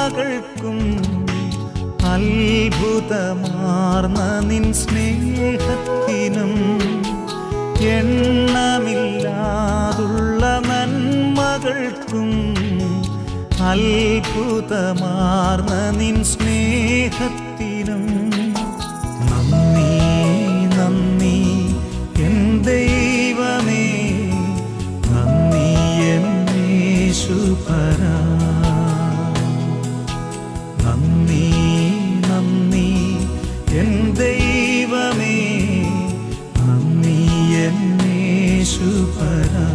നന്മകൾക്കും അത്ഭുതമാർന്ന നിൻ സ്നേഹത്തിനും എണ്ണമില്ലാതുള്ള നന്മകൾക്കും അത്ഭുതമാർന്ന നിൻ സ്നേഹത്തിനും നന്ദി നന്ദി എൻ ദൈവമേ, നന്ദി എൻ യേശുപരാ. നന്ദി നന്ദി എൻ ദൈവമേ, നന്ദി എൻ യേശുപരാ.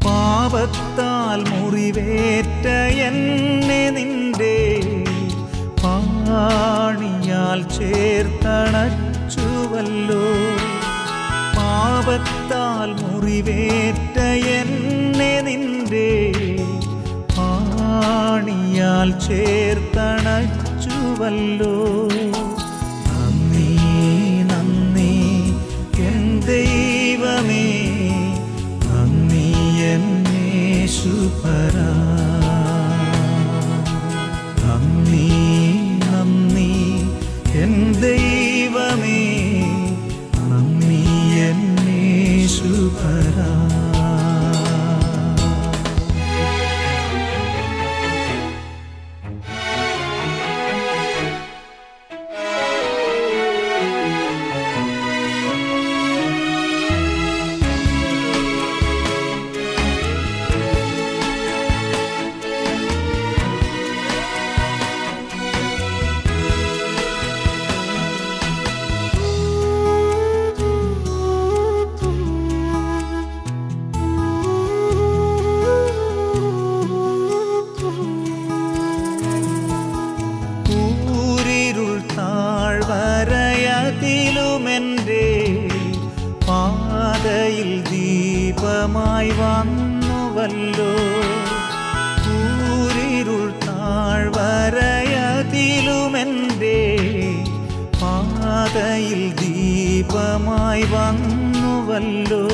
പാപത്താൽ മുറിവേറ്റ എന്നെ നിന്റെ പാണിയാൽ ചേർത്തണച്ചുവല്ലോ. പാപത്താൽ മുറിവേറ്റ എന്നെ നിന്റെ പാണിയാൽ ചേർത്തണച്ചുവല്ലോ. നന്ദി നന്ദി എൻ ദൈവമേ, നന്ദി എൻ യേശുപരാ. നന്ദി നന്ദി എൻ ദൈവമേ, നന്ദി എൻ യേശുപരാ. താഴ്വരയതിലുമെൻ്റെ പാതയിൽ ദീപമായി വന്നുവല്ലോ. കൂരിരുൾ താഴ്വരയതിലുമെൻ്റെ പാതയിൽ ദീപമായി വന്നുവല്ലോ.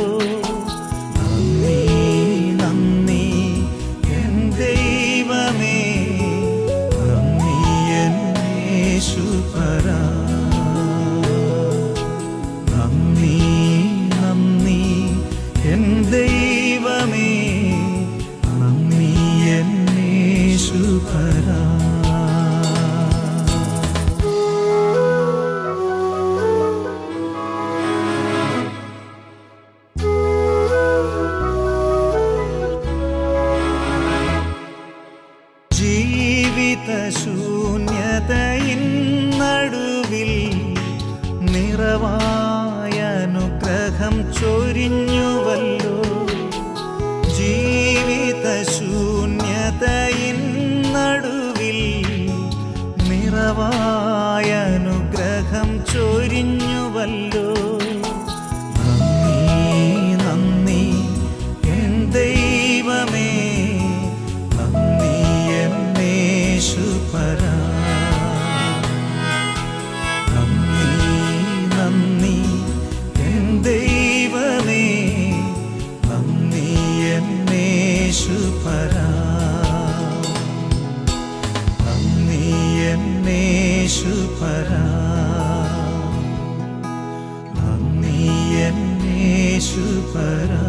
നന്ദി നന്ദി എൻ ദൈവമേ, നന്ദി എൻ യേശുപരാ. നന്ദി നന്ദി എൻ ദൈവമേ, നന്ദി എൻ യേശുപരാ. ജീവിതശൂന്യതയിൻ നടുവിൽ നിറവായ അനുഗ്രഹം ചൊരിഞ്ഞുവല്ലോ. ജീവിതശൂന്യതയിൻ നടുവിൽ നിറവായ അനുഗ്രഹം ചൊരിഞ്ഞുവല്ലോ. നന്ദി നന്ദി എൻ ദൈവമേ, നന്ദി എൻ യേശുപരാ. നന്ദി നന്ദി എൻ ദൈവമേ, നന്ദി എൻ യേശുപരാ. നന്ദി എൻ യേശുപരാ. നന്ദി എൻ യേശുപരാ.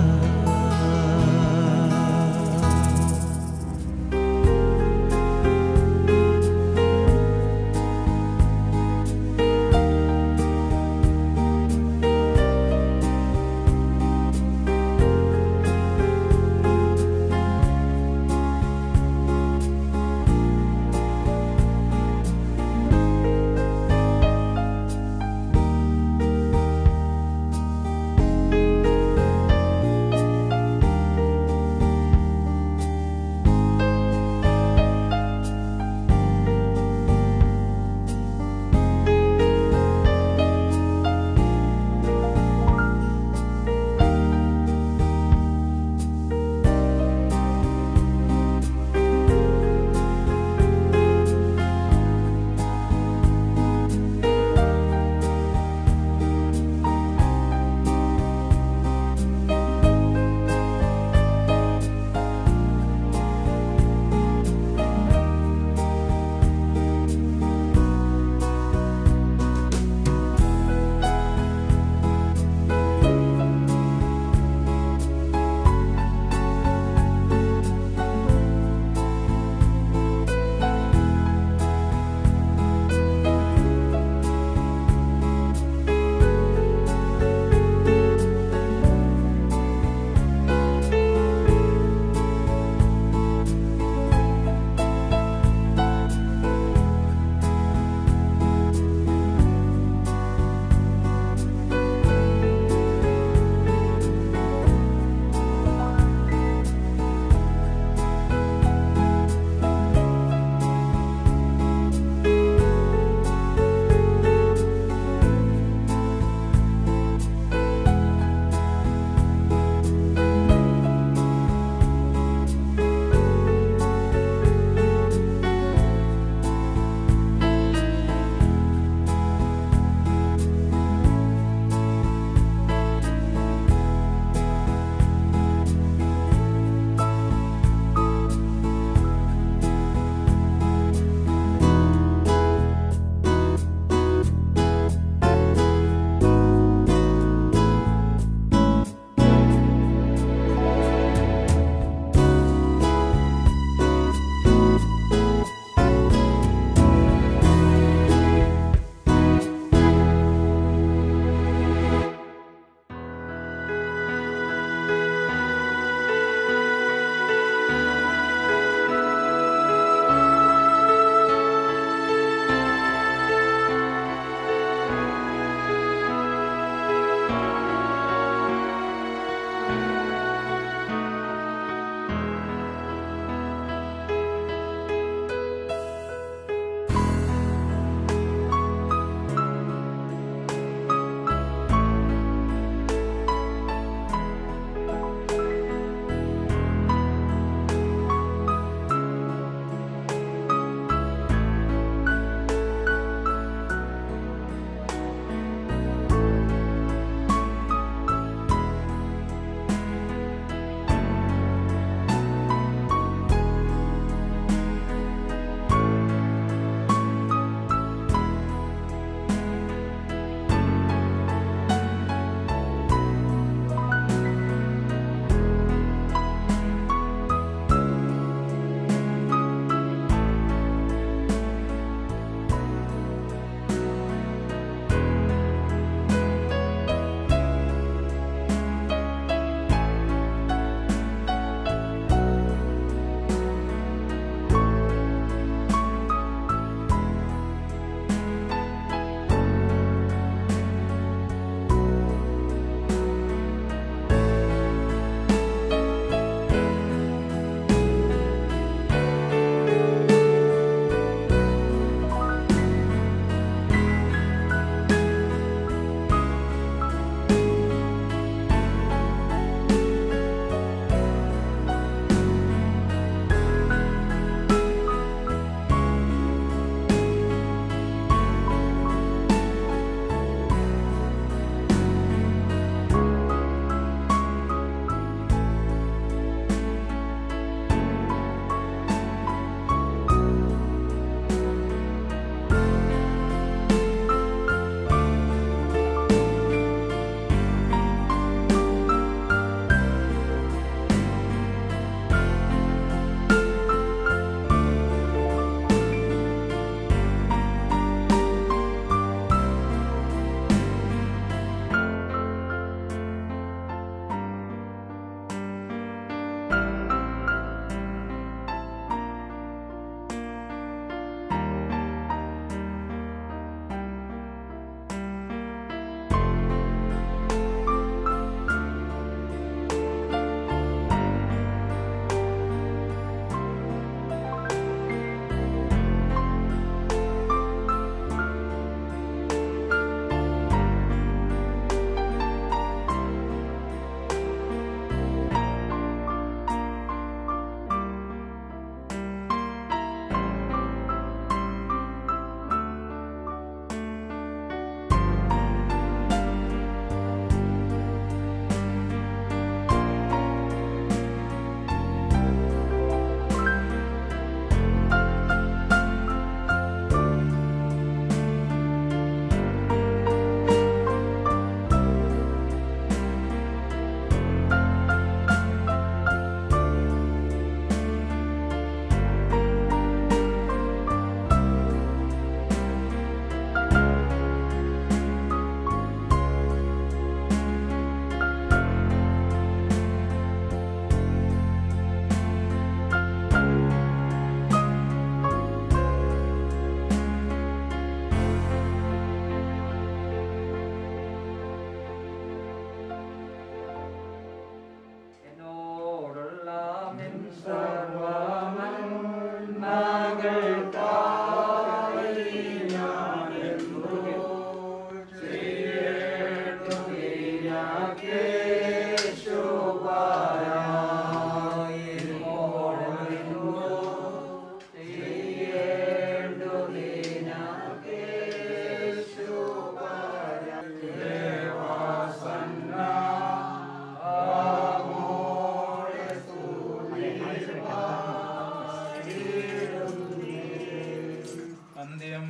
അന്ത്യം.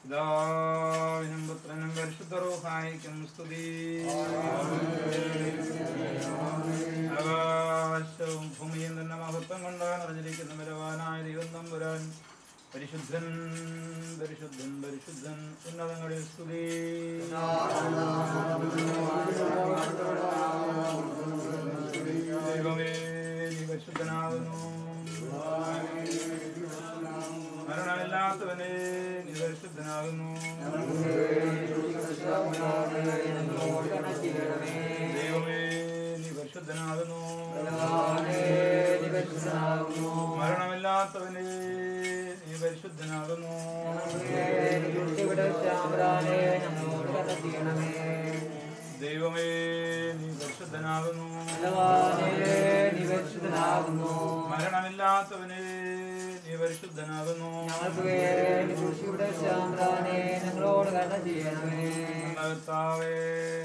പിതാവിനും പുത്രനും പരിശുദ്ധ റൂഹായിക്കും സ്തുതി. ആകാശവും ഭൂമിയും തന്നെ മഹത്വം കൊണ്ട് നിറഞ്ഞിരിക്കുന്ന ബലവാനായ ദൈവം തമ്പുരാൻ പരിശുദ്ധൻ പരിശുദ്ധൻ പരിശുദ്ധൻ ഉന്നതങ്ങളിൽ സ്തുതി. ദൈവമേ നീ പരിശുദ്ധനാകുന്നു. മരണമില്ലാത്തവനെ നീ പരിശുദ്ധനാകുന്നു. ദൈവമേ നീ പരിശുദ്ധനാകുന്നു. മരണമില്ലാത്തവനെ നീ പരിശുദ്ധനാകുന്നു. ദൈവമേ നീ പരിശുദ്ധനാകുന്നു. മരണമില്ലാത്തവനെ നീ പരിശുദ്ധനാകുന്നു. ഞങ്ങളോട് കരുണ ചെയ്യണമേ. കർത്താവേ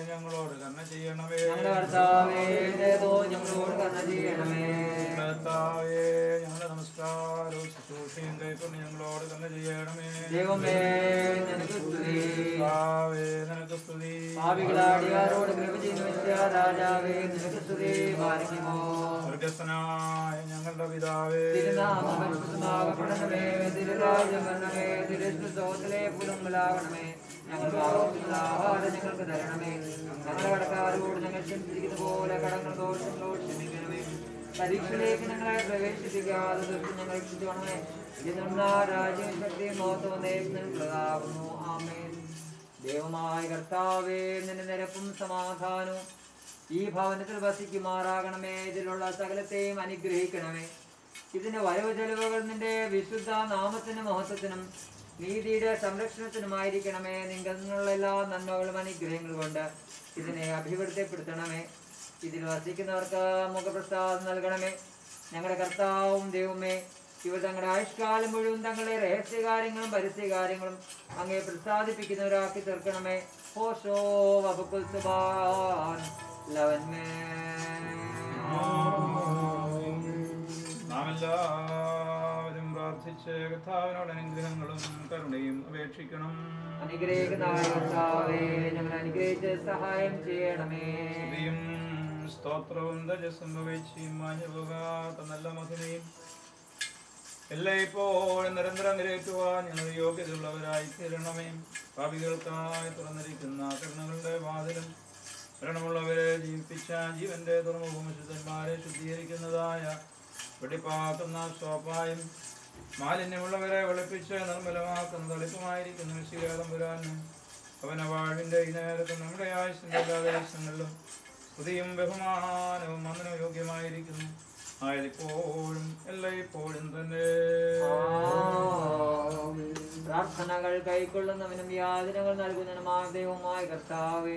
ഞങ്ങളോട് കരുണ ചെയ്യണമേ. കർത്താവേ ഞങ്ങളോട് കരുണ ചെയ്യണമേ. കർത്താവേ ഞങ്ങളുടെ നമസ്കാരവും ശുശ്രൂഷയും കൈക്കൊണ്ട് ഞങ്ങളോട് കരുണ ചെയ്യണമേ. ദൈവമേ നിനക്ക് സ്തുതി. കർത്താവേ നിനക്ക് സ്തുതി. പാപികളാടിയാരോട് കൃപ ചെയ്തു വെച്ച രാജാവേ നിനക്ക് സ്തുതി. പാലിക്കുമോ സ്വർഗ്ഗസ്ഥനായ ഞങ്ങളുടെ പിതാവേ, തിരുനാമം പരിശുദ്ധമാകപ്പെടണമേ. തിരുരാജ്യം വരണമേ. തിരുസ്വത്തിലെ പുലമ്പലാകണമേ. ഞങ്ങൾക്ക് ആവശ്യമുള്ള ആഹാരം ഞങ്ങൾക്ക് തരണമേ. ഞങ്ങളുടെ കടക്കാരോട് ഞങ്ങൾ ക്ഷമിച്ചിരിക്കുന്ന പോലെ കടങ്ങൾ ദോഷങ്ങളോട് ക്ഷമിക്കണമേ. പരീക്ഷയിലേക്ക് ഞങ്ങളെ പ്രവേശിപ്പിക്കാതെ ദുഷ്ടം ഞങ്ങൾ രക്ഷിച്ചുകൊള്ളണമേ. ഇതെന്നാ രാജ്യം ശക്തിയും മഹത്വവും നിനക്കുള്ളതാകുന്നു. ആമേൻ. ദൈവമായ കർത്താവേ നിന്റെ നിരപ്പും സമാധാനവും ഈ ഭവനത്തിൽ വസിക്കുമാറാകണമേ. ഇതിലുള്ള സകലത്തെയും അനുഗ്രഹിക്കണമേ. ഇതിന്റെ വരവ് ചെലവുകൾ നിന്റെ വിശുദ്ധ നാമത്തിന് മഹത്വത്തിനും നീതിയുടെ സംരക്ഷണത്തിനുമായിരിക്കണമേ. നിങ്ങളുള്ള എല്ലാ നന്മകളും അനുഗ്രഹങ്ങളും കൊണ്ട് ഇതിനെ അഭിവൃദ്ധിപ്പെടുത്തണമേ. ഇതിൽ വസിക്കുന്നവർക്ക് മുഖപ്രസാദം നൽകണമേ. ഞങ്ങളുടെ കർത്താവും ദൈവമേ, ഇവർ തങ്ങളുടെ ആയുഷ്കാലം മുഴുവൻ തങ്ങളുടെ രഹസ്യകാര്യങ്ങളും പരസ്യകാര്യങ്ങളും അങ്ങേ പ്രസാദിപ്പിക്കുന്നവരാക്കി തീർക്കണമേ. ഹോഷോ വബുക്കുൽ സുബാൻ ലവന്മേ. നാം എല്ലാവരും പ്രാർത്ഥിച്ച് കർത്താവിനോട് അനുഗ്രഹങ്ങളും കരുണയും അപേക്ഷിക്കണം. അനുഗ്രഹിക്കുന്നതായ കർത്താവേ ഞങ്ങളെ അനുഗ്രഹിച്ച് സഹായം ചെയ്യണമേ. സ്തുതിയും സ്തോത്രവും തജസ്സും വഹിച്ചും മാഞ്ഞു പോകാത്ത നല്ല മഹിമയും എല്ലായ്പ്പോഴും നിരന്തരം നിരേറ്റുവാൻ ഞങ്ങൾ യോഗ്യതയുള്ളവരായി തീരണമേ. പാപികൾക്കായി തുറന്നിരിക്കുന്ന കരുണകളുടെ വാതിലും മരണമുള്ളവരെ ജീവിപ്പിച്ച ജീവന്റെ തുറമുഖവും വിശുദ്ധന്മാരെ ശുദ്ധീകരിക്കുന്നതായ വെടിപ്പാക്കുന്ന സോപ്പായും മാലിന്യമുള്ളവരെ വെളുപ്പിച്ച് നിർമ്മലമാക്കുന്ന തളിപ്പുമായിരിക്കുന്ന വിശുദ്ധതമ്പുരാനും അവന വാഴ്വിന്റെ ഈ നേരത്ത് നമ്മുടെ ആയുസിന്റെ എല്ലാ ദേശങ്ങളിലും സ്തുതിയും ബഹുമാനവും വന്ദനവും യോഗ്യമായിരിക്കുന്നു. ആയതിപ്പോഴും എല്ലായ്പ്പോഴും തന്നെ. പ്രാർത്ഥനകൾ കൈക്കൊള്ളുന്നവനും യാതനകൾ നൽകുന്നതിനുമായ ദൈവമായ കർത്താവേ,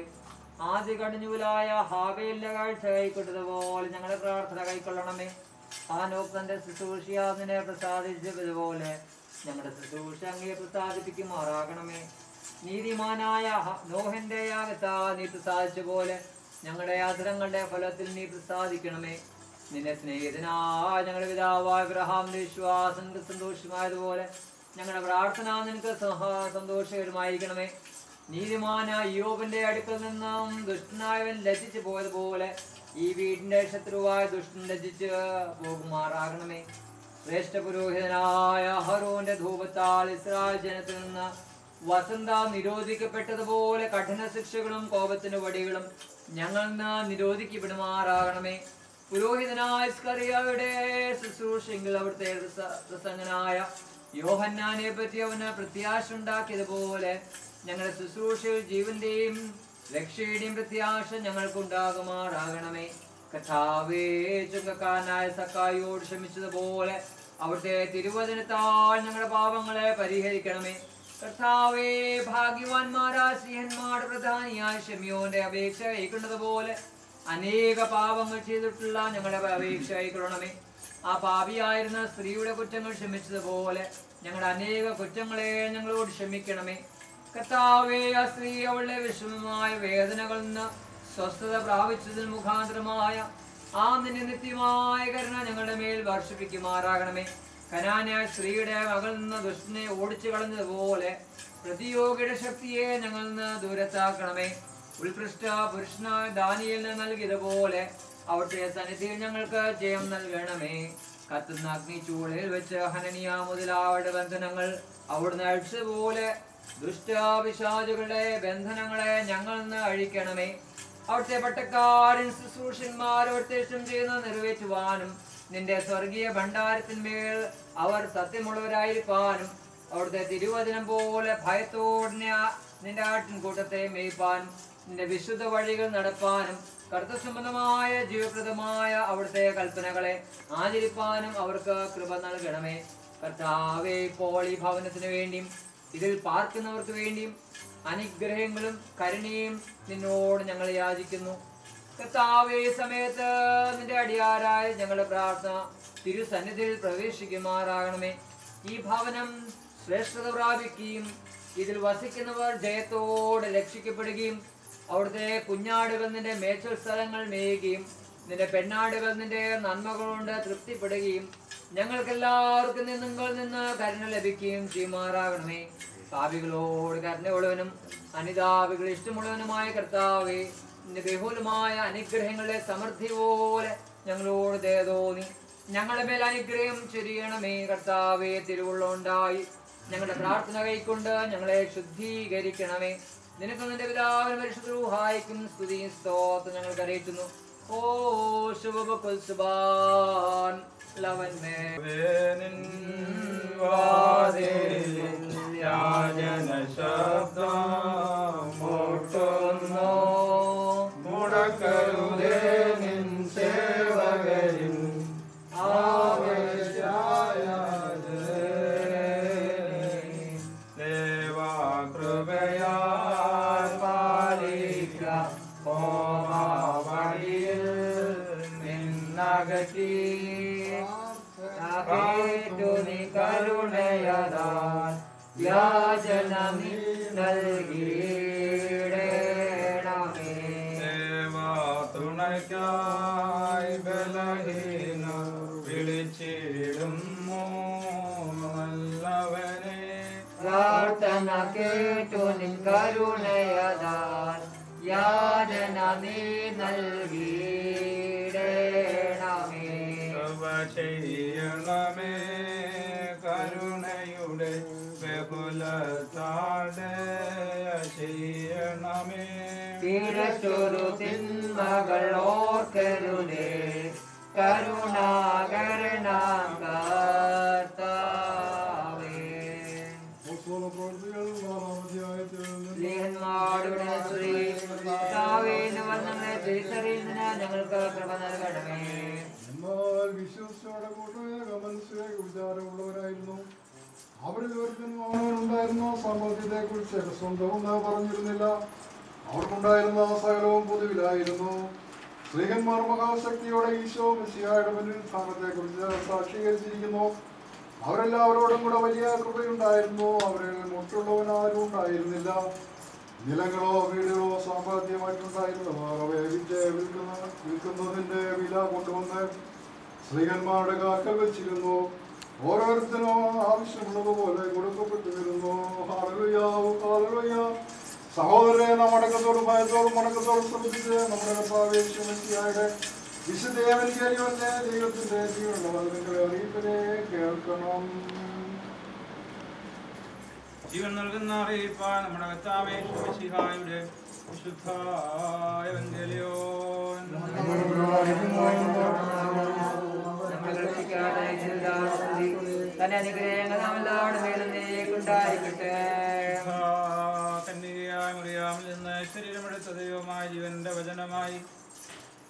ആദ്യ കടിഞ്ഞുലായ ഹാബേലിന്റെ കാഴ്ച കൈക്കൊണ്ടതുപോലെ ഞങ്ങളുടെ പ്രാർത്ഥന കൈക്കൊള്ളണമേ. ഹാനോക്ക് തന്റെ ശുശ്രൂഷയാതിനെ പ്രസാദിച്ചതുപോലെ ഞങ്ങളുടെ ശുശ്രൂഷ അങ്ങയെ പ്രസാദിപ്പിക്കുമാറാകണമേ. നീതിമാനായ നോഹന്റെ യാഗത്താ നീ പ്രസാദിച്ച പോലെ ഞങ്ങളുടെ യാത്രങ്ങളുടെ ഫലത്തിൽ നീ പ്രസാദിക്കണമേ. നിന്നെ സ്നേഹിതനായ ഞങ്ങളുടെ പിതാവായ അബ്രഹാമിന്റെ വിശ്വാസം സന്തോഷമായതുപോലെ ഞങ്ങളുടെ പ്രാർത്ഥന നിനക്ക് സന്തോഷകരമായിരിക്കണമേ. നീതിമാനായ യോബിന്റെ അടുക്കൽ നിന്നും ദുഷ്ടനായവൻ ലജ്ജിച്ചു പോയതുപോലെ ഈ വീടിന്റെ ശത്രുവായ ദുഷ്ടൻ ലജ്ജിച്ച് പോകുമാറാകണമേ. ശ്രേഷ്ഠ പുരോഹിതനായ അഹരോന്റെ ധൂപത്താൽ ഇസ്രായേൽ ജനത്തിൽ നിന്ന് വസന്ത നിരോധിക്കപ്പെട്ടതുപോലെ കഠിന ശിക്ഷകളും കോപത്തിന് വടികളും ഞങ്ങൾ നിരോധിക്കപ്പെടുമാറാകണമേ. പുരോഹിതനായ സ്കറിയയുടെ ശുശ്രൂഷയെങ്കിൽ അവിടുത്തെ പ്രസംഗനായ യോഹന്നാനെ പറ്റി അവന് പ്രത്യാശ ഉണ്ടാക്കിയതുപോലെ ഞങ്ങളുടെ ശുശ്രൂഷയിൽ ജീവന്റെയും രക്ഷയുടെയും പ്രത്യാശ ഞങ്ങൾക്കുണ്ടാകുമാറാകണമേ. കഥാവേ, ചുങ്കക്കാരനായ സക്കായിയോട് ക്ഷമിച്ചതുപോലെ അവിടുത്തെ തിരുവചനത്താൽ ഞങ്ങളുടെ പാപങ്ങളെ പരിഹരിക്കണമേ. കർത്താവേ, ഭാഗ്യവാന്മാരായ സ്ത്രീഹന്മാരുടെ പ്രധാനിയായ ശിമിയോന്റെ അപേക്ഷ കൈക്കൊണ്ടതുപോലെ അനേക പാപങ്ങൾ ചെയ്തിട്ടുള്ള ഞങ്ങളുടെ അപേക്ഷ കൈക്കൊള്ളണമേ. ആ പാപിയായിരുന്ന സ്ത്രീയുടെ കുറ്റങ്ങൾ ക്ഷമിച്ചതുപോലെ ഞങ്ങളുടെ അനേക കുറ്റങ്ങളെ ഞങ്ങളോട് ക്ഷമിക്കണമേ. കർത്താവേ, ആ സ്ത്രീ അവളുടെ വിഷമമായ വേദനകളിൽ നിന്ന് സ്വസ്ഥത പ്രാപിച്ചതിന് മുഖാന്തരമായ ആ നിന്റെ നിത്യമായ കരുണ ഞങ്ങളുടെ മേൽ വർഷിപ്പിക്കുമാറാകണമേ. കനാന്യ സ്ത്രീയുടെ മകളിൽ നിന്ന് ദുഷ്ടനെ ഓടിച്ചു കളഞ്ഞതുപോലെ പ്രതിയോഗിയുടെ ശക്തിയെ ഞങ്ങളിൽ നിന്ന് ദൂരത്താക്കണമേ. ഉത്കൃഷ്ട പുരുഷനായ ദാനിയേലിന് നൽകിയതുപോലെ അവിടുത്തെ സന്നിധിയിൽ ഞങ്ങൾക്ക് ജയം നൽകണമേ. കത്തുന്ന അഗ്നി ചൂളയിൽ വെച്ച് ഹനനിയ മുതലാവരുടെ ബന്ധനങ്ങൾ അവിടുന്ന് അഴിച്ചതുപോലെ ദുഷ്ടാപിശാചുകളുടെ ബന്ധനങ്ങളെ ഞങ്ങളിൽ നിന്ന് അഴിക്കണമേ. അവിടുത്തെ പട്ടക്കാരൻ ശുശ്രൂഷന്മാർ അവിടുത്തെ ഇഷ്ടം ചെയ്യുന്നത് നിറവേറ്റുവാനും നിന്റെ സ്വർഗീയ ഭണ്ഡാരത്തിന്മേൽ അവർ സത്യമുള്ളവരായിരിക്കാനും അവിടുത്തെ തിരുവചനം പോലെ ഭയത്തോടെ നിന്റെ ആട്ടിൻകൂട്ടത്തെ മേയ്പ്പാനും നിന്റെ വിശുദ്ധ വഴികൾ നടപ്പാനും കർത്തസംബന്ധമായ ജീവപ്രദമായ അവിടുത്തെ കൽപ്പനകളെ ആചരിപ്പാനും അവർക്ക് കൃപ നൽകണമേ. കർത്താവേ, ഇപ്പോൾ ഈ ഭവനത്തിന് വേണ്ടിയും ഇതിൽ പാർക്കുന്നവർക്ക് വേണ്ടിയും അനുഗ്രഹങ്ങളും കരുണയും നിന്നോട് ഞങ്ങൾ യാചിക്കുന്നു. കർത്താവേ, സമയത്ത് നിന്റെ അടിയാരായ ഞങ്ങളുടെ പ്രാർത്ഥന തിരുസന്നിധിയിൽ പ്രവേശിക്കുമാറാകണമേ. ഈ ഭവനം ശ്രേഷ്ഠത പ്രാപിക്കുകയും ഇതിൽ വസിക്കുന്നവർ ജയത്തോടെ രക്ഷിക്കപ്പെടുകയും അവിടുത്തെ കുഞ്ഞാടുകൾ നിന്റെ മേച്ചൽ സ്ഥലങ്ങൾ മേയുകയും നിന്റെ പെണ്ണാടുകൾ നിന്റെ നന്മകൾ കൊണ്ട് തൃപ്തിപ്പെടുകയും ഞങ്ങൾക്കെല്ലാവർക്കും നിങ്ങളിൽ നിന്ന് കരുണ ലഭിക്കുകയും ചെയ്യുമാറാകണമേ. പാപികളോട് കരുണയുള്ളവനും അനിതാപികൾ ഇഷ്ടമുള്ളവനുമായ കർത്താവേ, നിന്റെ ബഹുലമായ അനുഗ്രഹങ്ങളുടെ സമൃദ്ധി പോലെ ഞങ്ങളോട് ദയ തോന്നി ഞങ്ങളുടെ മേൽ അനുഗ്രഹം ചൊരിയണമേ. കർത്താവേ, തിരുവുള്ളുണ്ടായി ഞങ്ങളുടെ പ്രാർത്ഥന കൈക്കൊണ്ട് ഞങ്ങളെ ശുദ്ധീകരിക്കണമേ. നിനക്ക് നിന്റെ പിതാവിനും പരിശുദ്ധ റൂഹായിക്കും സ്തുതിയും സ്തോത്രം ഞങ്ങൾ അറിയിക്കുന്നു. ഓ ശുഭ സുബാൻ ലവന്മേ യാചന ശബ്ദം മുട്ടുന്നു മുടക്കരുതേ നിൻ സേവകരിൻ ആവശ്യായ ദേവാ കൃപയാൽ പാലിക്ക ഹോമാവഴിയിൽ നിന്നകറ്റി നീ കരുണയതാൽ യാചന നൽകിയിടേണമേ. ദേവാ തുണയ്ക്കായി ബലഹീന വിളിച്ചിടുന്നു നല്ലവനെ. പ്രാർത്ഥന കേട്ടു നിൻ കരുണയതാൽ യാചന നീ നൽകിയിടേണമേ. കൃപ ചെയ്യണമേ കരുണയുടെ ബഹുലത്താടെ ചെയ്യണമേ. തിരച്ചൊരു തിന്മകൾ ഓർക്കരുതേ കരുണാകരനാം കർത്താവേ. സ്നേഹന്മാരുടെ സ്തുതി. കർത്താവേ, നിന്റെ വചനങ്ങളെ തിരിച്ചറിയുന്നതിന് ഞങ്ങൾക്ക് കൃപ നൽകണമേ. എന്നാൽ വിശ്വസിച്ചവരുടെ കൂട്ടമേക മനസ്സിലേക്ക് വിചാരമുള്ളവരായിരുന്നു. അവരിൽ ഒരുത്തനും അവനുണ്ടായിരുന്ന സാമ്പത്തികത്തെ കുറിച്ച് സ്വന്തം പറഞ്ഞിരുന്നില്ല. അവർക്കുണ്ടായിരുന്ന സകലവും പൊതുവിലായിരുന്നു. സ്ത്രീഹന്മാർ മഹാശക്തിയോടെ ഈശോ മിശിഹായുടെ പുനരുത്ഥാനത്തെ കുറിച്ച് സാക്ഷീകരിച്ചിരിക്കുന്നു. അവരെല്ലാവരോടും കൂടെ വലിയ കൃപയുണ്ടായിരുന്നു. അവരിൽ മുട്ടുള്ളവനാരും ഉണ്ടായിരുന്നില്ല. നിലങ്ങളോ വീടുകളോ സാമ്പാദ്യമായിട്ടുണ്ടായിരുന്നവർ അവയെ വിൽക്കുന്നതിന്റെ വില കൊണ്ടുവന്ന് സ്ത്രീഹന്മാരുടെ കാക്കൽ വെച്ചിരുന്നു. ഓരോരുത്തരും ആവശ്യമുള്ളതുപോലെ കൊടുക്കപ്പെട്ടിരുന്നു. Hallelujah, hallelujah. സഹോദരനെ നാം അടക്കത്തോടും ഭയത്തോടും മടക്കത്തോടും ശ്രമിച്ച് നമ്മുടെ കർത്താവേ മിശിഹായുടെ വിശുദ്ധ ഏവൻഗേലിയോന്റെ ദൈവത്തിന്റെ ജീവനുള്ള വചനങ്ങളെ അറിയിപ്പനെ കേൾക്കണം. ജീവൻ നൽകുന്ന അറിയിപ്പാൻ നമ്മുടെ കർത്താവേ മിശിഹായുടെ വിശുദ്ധായ എവങ്കേലിയോൻ. തന്നെ അനുഗ്രഹങ്ങൾ നമ്മളോട് മേലും നീക്കുണ്ടായിരിക്കട്ടെ. കന്യകയായ മറിയാമിൽ നിന്ന് ശരീരമെടുത്ത ദൈവമായ ജീവന്റെ വചനമായി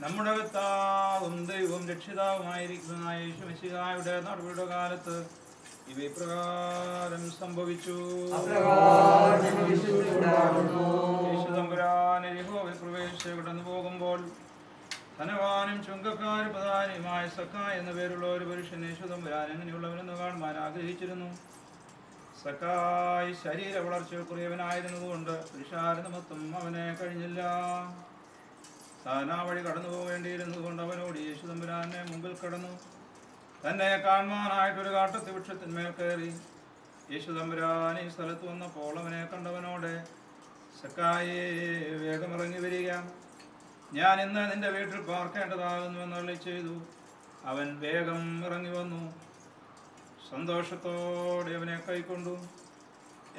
നമ്മുടെ കർത്താവും ദൈവവും രക്ഷിതാവുമായിരിക്കുന്ന യേശു മിശിഹായുടെ നടപടിയുടെ കാലത്ത് ഇവ ഇപ്രകാരം സംഭവിച്ചു. യേശുതമ്പുരാനെ യഹോവയിൽ പ്രവേശിച്ച് കടന്നു പോകുമ്പോൾ ധനവാനും ചുങ്കക്കാരും പ്രധാനിയുമായ സക്കായ് എന്ന പേരുള്ള ഒരു പുരുഷൻ യേശുതമ്പുരാൻ എങ്ങനെയുള്ളവരെന്ന് കാണുവാൻ ആഗ്രഹിച്ചിരുന്നു. സക്കായ് ശരീര വളർച്ച കുറയവനായിരുന്നതുകൊണ്ട് പുരുഷാരനിമിത്തം അവനെ കഴിഞ്ഞില്ല. താൻ ആ വഴി കടന്നു പോവേണ്ടിയിരുന്നതുകൊണ്ട് അവനോട് യേശുതമ്പുരാനെ മുമ്പിൽ കടന്നു തന്നെ കാണുവാനായിട്ടൊരു കാട്ടത്തി വൃക്ഷത്തിന്മേൽ കയറി. യേശുതമ്പുരാൻ ഈ സ്ഥലത്ത് വന്നപ്പോൾ അവനെ കണ്ടവനോട് സക്കായേ, വേഗം ഇറങ്ങി വരിക, ഞാൻ ഇന്ന് നിന്റെ വീട്ടിൽ പാർക്കേണ്ടതാകുന്നു എന്നരുളി ചെയ്തു. അവൻ വേഗം ഇറങ്ങി വന്നു, സന്തോഷത്തോടെ അവനെ കൈക്കൊണ്ടു.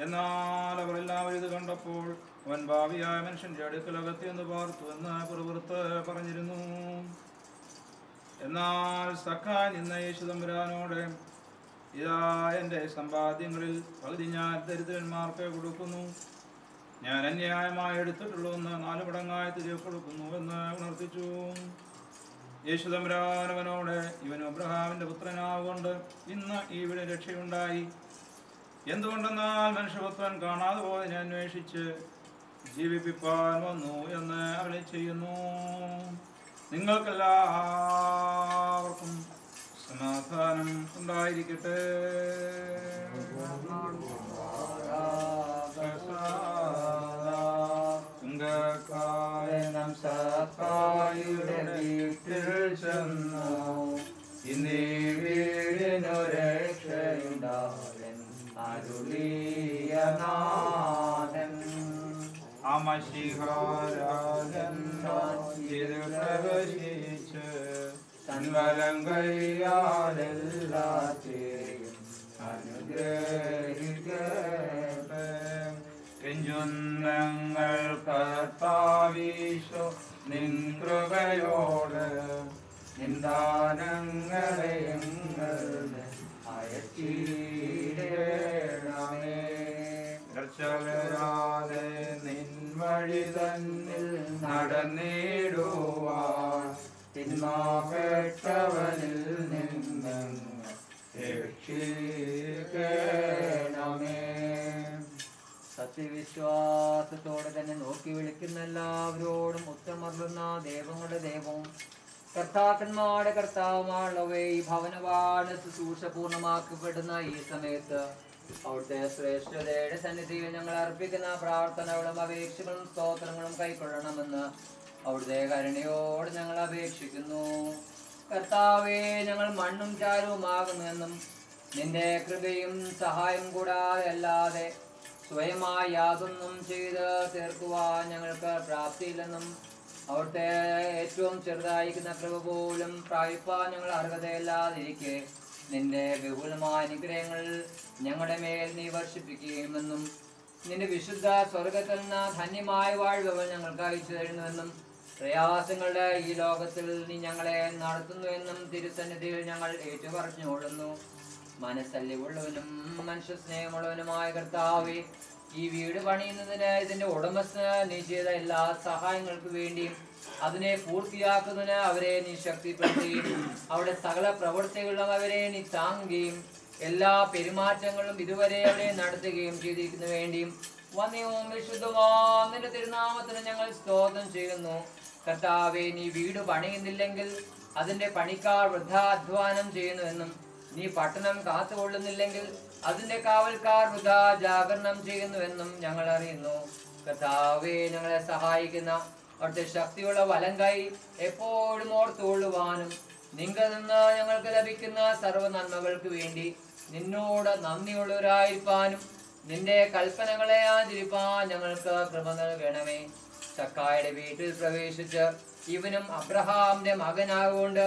എന്നാൽ അവർ എല്ലാവരും ഇത് കണ്ടപ്പോൾ അവൻ ഭാവിയായ മനുഷ്യന്റെ അടുക്കലകത്തി എന്ന് പാർത്തു എന്ന് പുറത്ത് പറഞ്ഞിരുന്നു. എന്നാൽ സക്കായ് നിന്ന യേശുതമ്പുരാനോട്, ഇതാ എൻ്റെ സമ്പാദ്യങ്ങളിൽ പകുതി ഞാൻ ദരിദ്രന്മാർക്ക് കൊടുക്കുന്നു. ഞാൻ അന്യായമായി എടുത്തിട്ടുള്ളൂ എന്ന് 4 മടങ്ങായി തിരികെ കൊടുക്കുന്നു എന്ന് ഉണർത്തിച്ചു. യേശുതമ്പുരാനവനോട്, ഇവനും അബ്രഹാമിന്റെ പുത്രനാവുകൊണ്ട് ഇന്ന് ഇവിടെ രക്ഷയുണ്ടായി. എന്തുകൊണ്ടെന്നാൽ മനുഷ്യപുത്രൻ കാണാതെ പോയതിനെ അന്വേഷിച്ച് ജീവിപ്പിപ്പാൻ വന്നു എന്ന് അരുളി ചെയ്യുന്നു. നിങ്ങൾക്കെല്ലാവർക്കും സമാധാനം ഉണ്ടായിരിക്കട്ടെ. സക്കായിയുടെ വീട്ടിൽ ചെന്നു ഇന്നീ വീടിനു രക്ഷയുണ്ടാവൻ അരുളിയ നാഥൻ. പ്രവേശിച്ച് തൻവലം കൈയാലെല്ലാത്തെയും അനുഗ്രഹിക്കട്ടെ. ഞങ്ങൾ കർത്താവീശോ നിൻ കൃപയോട് നിന്ദാനങ്ങളെ അയച്ചിടണമേ. രക്ഷകരാതെ നിൻ വഴി തന്നിൽ നടന്നിടുവാൻ തിന്മപ്പെട്ടവനിൽ നിന്ന് രക്ഷിക്കണമേ. സത്യവിശ്വാസത്തോടെ തന്നെ നോക്കി വിളിക്കുന്ന എല്ലാവരോടും ഉത്തമർന്ന ദൈവങ്ങളുടെ ദൈവവും കർത്താക്കന്മാരുടെ കർത്താവുമാണവേ, ഈ ഭവനവാണ് ശുശ്രൂഷ പൂർണ്ണമാക്കപ്പെടുന്ന ഈ സമയത്ത് അവിടുത്തെ ശ്രേഷ്ഠതയുടെ സന്നിധിയിൽ ഞങ്ങൾ അർപ്പിക്കുന്ന പ്രാർത്ഥനകളും അപേക്ഷകളും സ്തോത്രങ്ങളും കൈക്കൊള്ളണമെന്ന് അവിടുത്തെ കരുണയോട് ഞങ്ങൾ അപേക്ഷിക്കുന്നു. കർത്താവേ, ഞങ്ങൾ മണ്ണും ചാരവുമാകുന്നുവെന്നും നിന്റെ കൃപയും സഹായം കൂടാതെ അല്ലാതെ സ്വയമായി യാതൊന്നും ചെയ്ത് തീർക്കുവാൻ ഞങ്ങൾക്ക് പ്രാപ്തിയില്ലെന്നും അവിടുത്തെ ഏറ്റവും ചെറുതായിരിക്കുന്ന കൃപ പോലും പ്രാപിപ്പാൻ ഞങ്ങൾ അർഹതയില്ലാതിരിക്കെ നിന്റെ ബഹുലമായ അനുഗ്രഹങ്ങൾ ഞങ്ങളുടെ മേൽ നീ വർഷിപ്പിക്കുകയുമെന്നും നിന്റെ വിശുദ്ധ സ്വർഗത്തിൽ നിന്ന് ധന്യമായ വാഴ്വകൾ ഞങ്ങൾക്ക് അയച്ചു തരുന്നുവെന്നും പ്രയാസങ്ങളുടെ ഈ ലോകത്തിൽ നീ ഞങ്ങളെ നടത്തുന്നുവെന്നും തിരുസന്നിധിയിൽ ഞങ്ങൾ ഏറ്റുപറഞ്ഞുകൊള്ളുന്നു. മനസ്സല്ലിവുള്ളവനും മനുഷ്യ സ്നേഹമുള്ളവനുമായ കർത്താവേ, ഈ വീട് പണിയുന്നതിന് ഇതിന്റെ ഉടമസ്ഥന് നീ ചെയ്ത എല്ലാ സഹായങ്ങൾക്ക് വേണ്ടിയും അതിനെ പൂർത്തിയാക്കുന്നതിന് അവരെ നീ ശക്തിപ്പെടുത്തുകയും അവിടെ സകല പ്രവൃത്തികളിലും അവരെ നീ താങ്ങുകയും എല്ലാ പെരുമാറ്റങ്ങളും ഇതുവരെ അവരെ നടത്തുകയും ചെയ്തിരിക്കുന്ന വേണ്ടിയും വന്യവും വിശുദ്ധവും നിന്റെ തിരുനാമത്തിന് ഞങ്ങൾ സ്തോത്രം ചെയ്യുന്നു. കർത്താവേ, നീ വീട് പണിയുന്നില്ലെങ്കിൽ അതിന്റെ പണിക്കാർ വൃഥാധ്വാനം ചെയ്യുന്നുവെന്നും നീ പട്ടണം കാത്തുകൊള്ളുന്നില്ലെങ്കിൽ അതിന്റെ കാവൽക്കാർ വൃഥാ ജാഗരണം ചെയ്യുന്നുവെന്നും ഞങ്ങൾ അറിയുന്നു. കർത്താവേ, ഞങ്ങളെ സഹായിക്കുന്ന അവിടുത്തെ ശക്തിയുള്ള വലം കൈ എപ്പോഴും ഓർത്തുകൊള്ളുവാനും നിങ്ങൾ നിന്ന് ഞങ്ങൾക്ക് ലഭിക്കുന്ന സർവ്വ നന്മകൾക്ക് വേണ്ടി നിന്നോട് നന്ദിയുള്ളവരായിരിക്കാനും നിന്റെ കൽപ്പനകളെ ആചരിപ്പാൻ ഞങ്ങൾക്ക് കൃപ നൽകണമേ. സക്കായുടെ വീട്ടിൽ പ്രവേശിച്ച് ഇവനും അബ്രഹാമിന്റെ മകനാകൊണ്ട്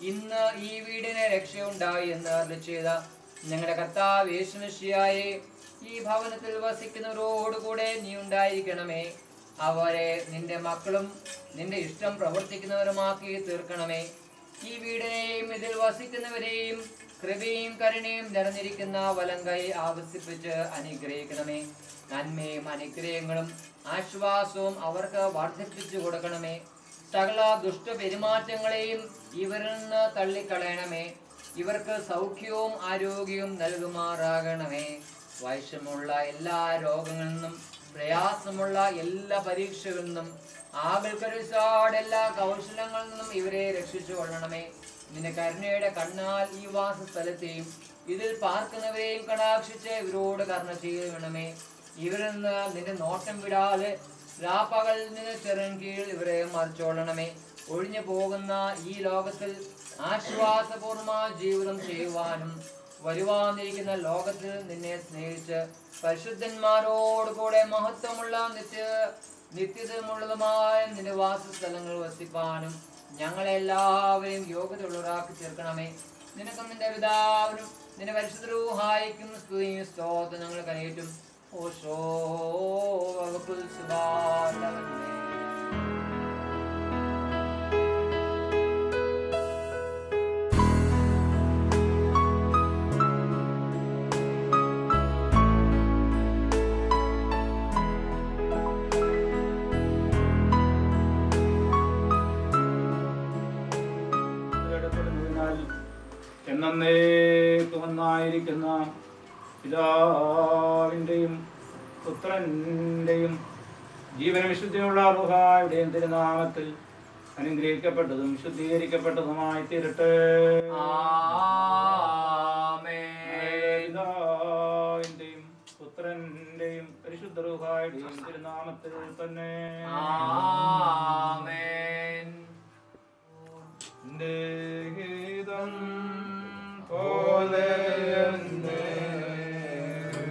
ഇന്ന് ഈ വീടിന് രക്ഷയുണ്ടായി എന്ന് അരുളി ചെയ്ത ഞങ്ങളുടെ കർത്താവ് യേശു മിശിഹായെ ഈ ഭവനത്തിൽ വസിക്കുന്നവരോടുകൂടെ നീ ഉണ്ടായിരിക്കണമേ. അവരെ നിന്റെ മക്കളും നിന്റെ ഇഷ്ടം പ്രവർത്തിക്കുന്നവരുമാക്കി തീർക്കണമേ. ഈ വീടിനെയും ഇതിൽ വസിക്കുന്നവരെയും കൃപയും കരുണയും നിറഞ്ഞിരിക്കുന്ന വലങ്കൈ ആവസിപ്പിച്ച് അനുഗ്രഹിക്കണമേ. നന്മയും അനുഗ്രഹങ്ങളും ആശ്വാസവും അവർക്ക് വർദ്ധിപ്പിച്ചു കൊടുക്കണമേ. സകല ദുഷ്ടപെരുമാറ്റങ്ങളെയും ഇവരിൽ നിന്ന് തള്ളിക്കളയണമേ. ഇവർക്ക് സൗഖ്യവും ആരോഗ്യവും നൽകുമാറാകണമേ. വൈഷമുള്ള എല്ലാ രോഗങ്ങളിൽ നിന്നും പ്രയാസമുള്ള എല്ലാ പരീക്ഷകളിൽ നിന്നും ആകൽക്കരുസാട് എല്ലാ കൗശലങ്ങളിൽ നിന്നും ഇവരെ രക്ഷിച്ചു കൊള്ളണമേ. നിന്റെ കരുണയുടെ കണ്ണാൽ ഈ വാസസ്ഥലത്തെയും ഇതിൽ പാർക്കുന്നവരെയും കടാക്ഷിച്ച് ഇവരോട് കരുണ ചെയ്യണമേ. ഇവരിൽ നിന്ന് നിന്റെ നോട്ടം വിടാതെ രാപ്പകലിൽ നിന്ന് ചെറിയ കീഴിൽ ഇവരെ മറിച്ചോളണമേ. ഒഴിഞ്ഞു പോകുന്ന ഈ ലോകത്തിൽ ആശ്വാസപൂർണ്ണ ജീവിതം ചെയ്യുവാനും വരുവാനിരിക്കുന്ന ലോകത്തിൽ നിന്നെ സ്നേഹിച്ച് പരിശുദ്ധന്മാരോടുകൂടെ മഹത്വമുള്ള നിത്യതമുള്ളതുമായ നിന്റെ വാസസ്ഥലങ്ങൾ വസിപ്പാനും ഞങ്ങളെല്ലാവരെയും യോഗ്യതയുള്ളവരാക്കി തീർക്കണമേ. നിനക്കും നിന്റെ പിതാവിനും നിന്റെ പരിശുദ്ധ റൂഹായിക്കും സ്തുതിയും സ്തോത്രം ഞങ്ങൾ കരയേറ്റും. ഓശോ വകുപ്പുൽ സുബാലവന്മേ. എന്നേക്കുമെന്നായിരിക്കുന്ന പിതാവിൻ്റെയും പുത്രൻ്റെയും ജീവന വിശുദ്ധിയുള്ള റൂഹായുടെയും തിരുനാമത്തിൽ അനുഗ്രഹിക്കപ്പെട്ടതും ശുദ്ധീകരിക്കപ്പെട്ടതുമായി തീരട്ടെ. പിതാവിൻ്റെയും പുത്രൻ്റെയും പരിശുദ്ധ റൂഹായുടെയും തിരുനാമത്തിൽ തന്നെ. ഗീതം പോലെ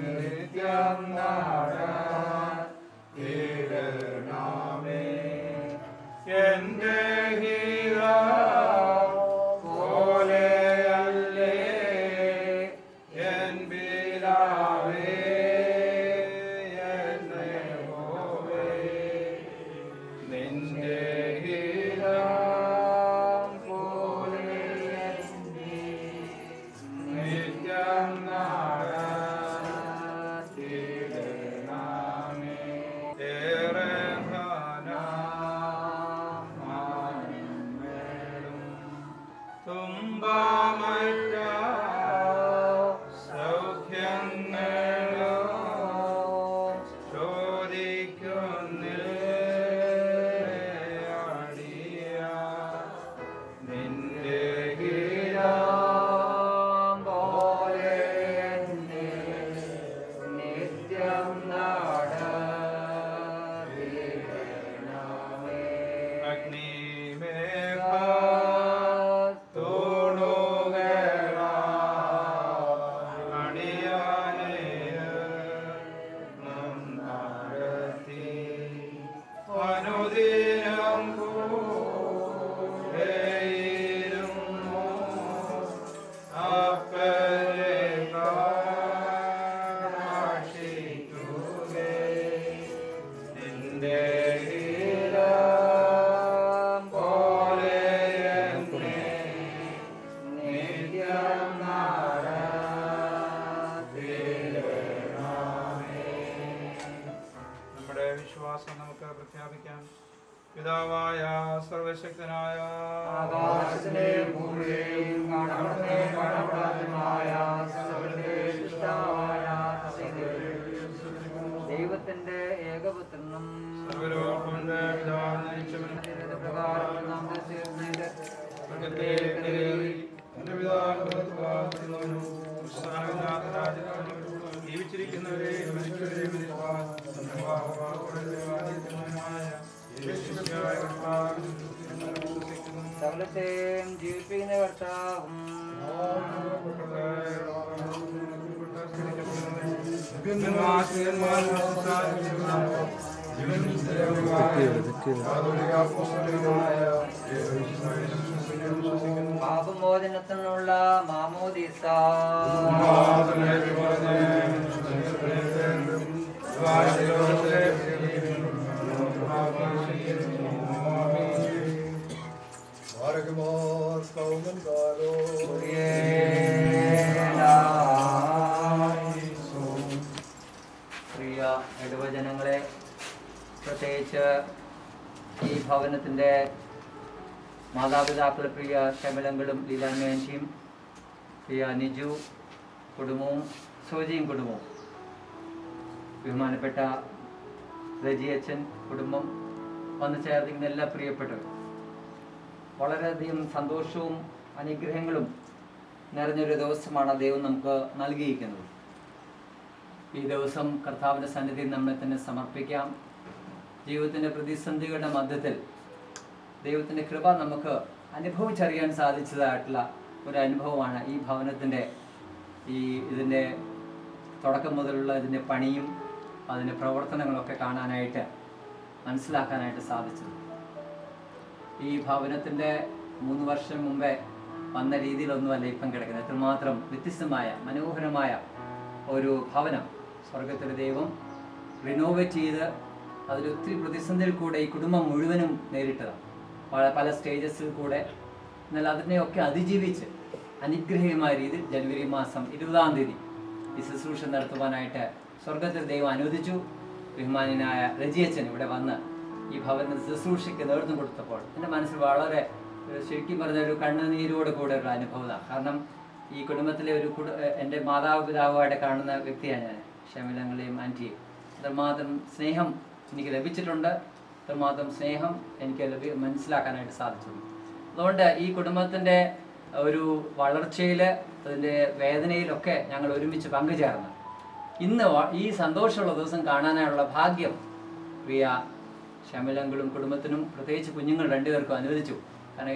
നിത്യം നാടേ എന്റെ ഗീതം പോലെ അല്ലേ എൻ പിതാവേ എന്നെ പോലെ നിന്റെ പിതാവായ സർവശക്തനായ ആകാശത്തിലെയും ഭൂമിയിലെയും കാണപ്പെടുന്നതുമായ സകലമായ ദൈവത്തിന്റെ ഏകപുത്രനും പ്രകാരം നാം ജീവിച്ചിരിക്കുന്നവരെ സകലത്തെയും ജീവിപ്പിക്കുന്ന കർത്താവും പാപമോചനത്തിനുള്ള മാമോദീസ പ്രിയ ഇടവജനങ്ങളെ, പ്രത്യേകിച്ച് ഈ ഭവനത്തിൻ്റെ മാതാപിതാക്കൾ പ്രിയ ശമലങ്ങളും ലീലാമേൻജിയും, പ്രിയ നിജു കുടുംബവും, സോജിയും കുടുംബവും, ബഹുമാനപ്പെട്ട റജി അച്ഛൻ കുടുംബം വന്നു ചേർന്നിരിക്കുന്ന എല്ലാ പ്രിയപ്പെട്ടവരും, വളരെയധികം സന്തോഷവും അനുഗ്രഹങ്ങളും നിറഞ്ഞൊരു ദിവസമാണ് ദൈവം നമുക്ക് നൽകിയിരിക്കുന്നത്. ഈ ദിവസം കർത്താവിൻ്റെ സന്നിധിയിൽ നമ്മളെ തന്നെ സമർപ്പിക്കാം. ജീവിതത്തിൻ്റെ പ്രതിസന്ധികളുടെ മധ്യത്തിൽ ദൈവത്തിൻ്റെ കൃപ നമുക്ക് അനുഭവിച്ചറിയാൻ സാധിച്ചതായിട്ടുള്ള ഒരു അനുഭവമാണ് ഈ ഭവനത്തിൻ്റെ ഇതിൻ്റെ തുടക്കം മുതലുള്ള ഇതിൻ്റെ പണിയും അതിൻ്റെ പ്രവർത്തനങ്ങളൊക്കെ കാണാനായിട്ട് മനസ്സിലാക്കാനായിട്ട് സാധിച്ചത്. ഈ ഭവനത്തിൻ്റെ 3 വർഷം മുമ്പേ വന്ന രീതിയിലൊന്നുമല്ല ഇപ്പം കിടക്കുന്നത്. എത്രമാത്രം വ്യത്യസ്തമായ മനോഹരമായ ഒരു ഭവനം സ്വർഗത്തിലെ ദൈവം റിനോവേറ്റ് ചെയ്ത് അതിലൊത്തിരി പ്രതിസന്ധിയിൽ കൂടെ ഈ കുടുംബം മുഴുവനും നേരിട്ടതാണ്. പല സ്റ്റേജസിൽ കൂടെ. എന്നാൽ അതിനെയൊക്കെ അതിജീവിച്ച് അനുഗ്രഹീയമായ രീതിയിൽ ജനുവരി മാസം 20-ാം തീയതി ഈ ശുശ്രൂഷ നടത്തുവാനായിട്ട് സ്വർഗത്തിൽ ദൈവം അനുവദിച്ചു. ബഹുമാന്യനായ റജിയച്ചൻ ഇവിടെ വന്ന് ഈ ഭവന ശുശ്രൂഷയ്ക്ക് നേതൃത്വം കൊടുത്തപ്പോൾ എൻ്റെ മനസ്സിൽ വളരെ ശരിക്കും പറഞ്ഞ ഒരു കണ്ണുനീരോട് കൂടെ ഒരു അനുഭവമാണ്. കാരണം ഈ കുടുംബത്തിലെ എൻ്റെ മാതാപിതാവുമായിട്ട് കാണുന്ന വ്യക്തിയാണ് ഞാൻ. ഷമിലങ്ങളെയും ആൻറ്റിയും അത്രമാത്രം സ്നേഹം എനിക്ക് ലഭിച്ചിട്ടുണ്ട്. അത്രമാത്രം സ്നേഹം എനിക്ക് മനസ്സിലാക്കാനായിട്ട് സാധിച്ചിട്ടുണ്ട്. അതുകൊണ്ട് ഈ കുടുംബത്തിൻ്റെ ഒരു വളർച്ചയിൽ, അതിൻ്റെ വേദനയിലൊക്കെ ഞങ്ങൾ ഒരുമിച്ച് പങ്കുചേർന്ന് ഇന്ന് ഈ സന്തോഷമുള്ള ദിവസം കാണാനായുള്ള ഭാഗ്യം പ്രിയ ഷമിലങ്ങളും കുടുംബത്തിനും, പ്രത്യേകിച്ച് കുഞ്ഞുങ്ങൾ 2 പേർക്കും അനുവദിച്ചു. കാരണം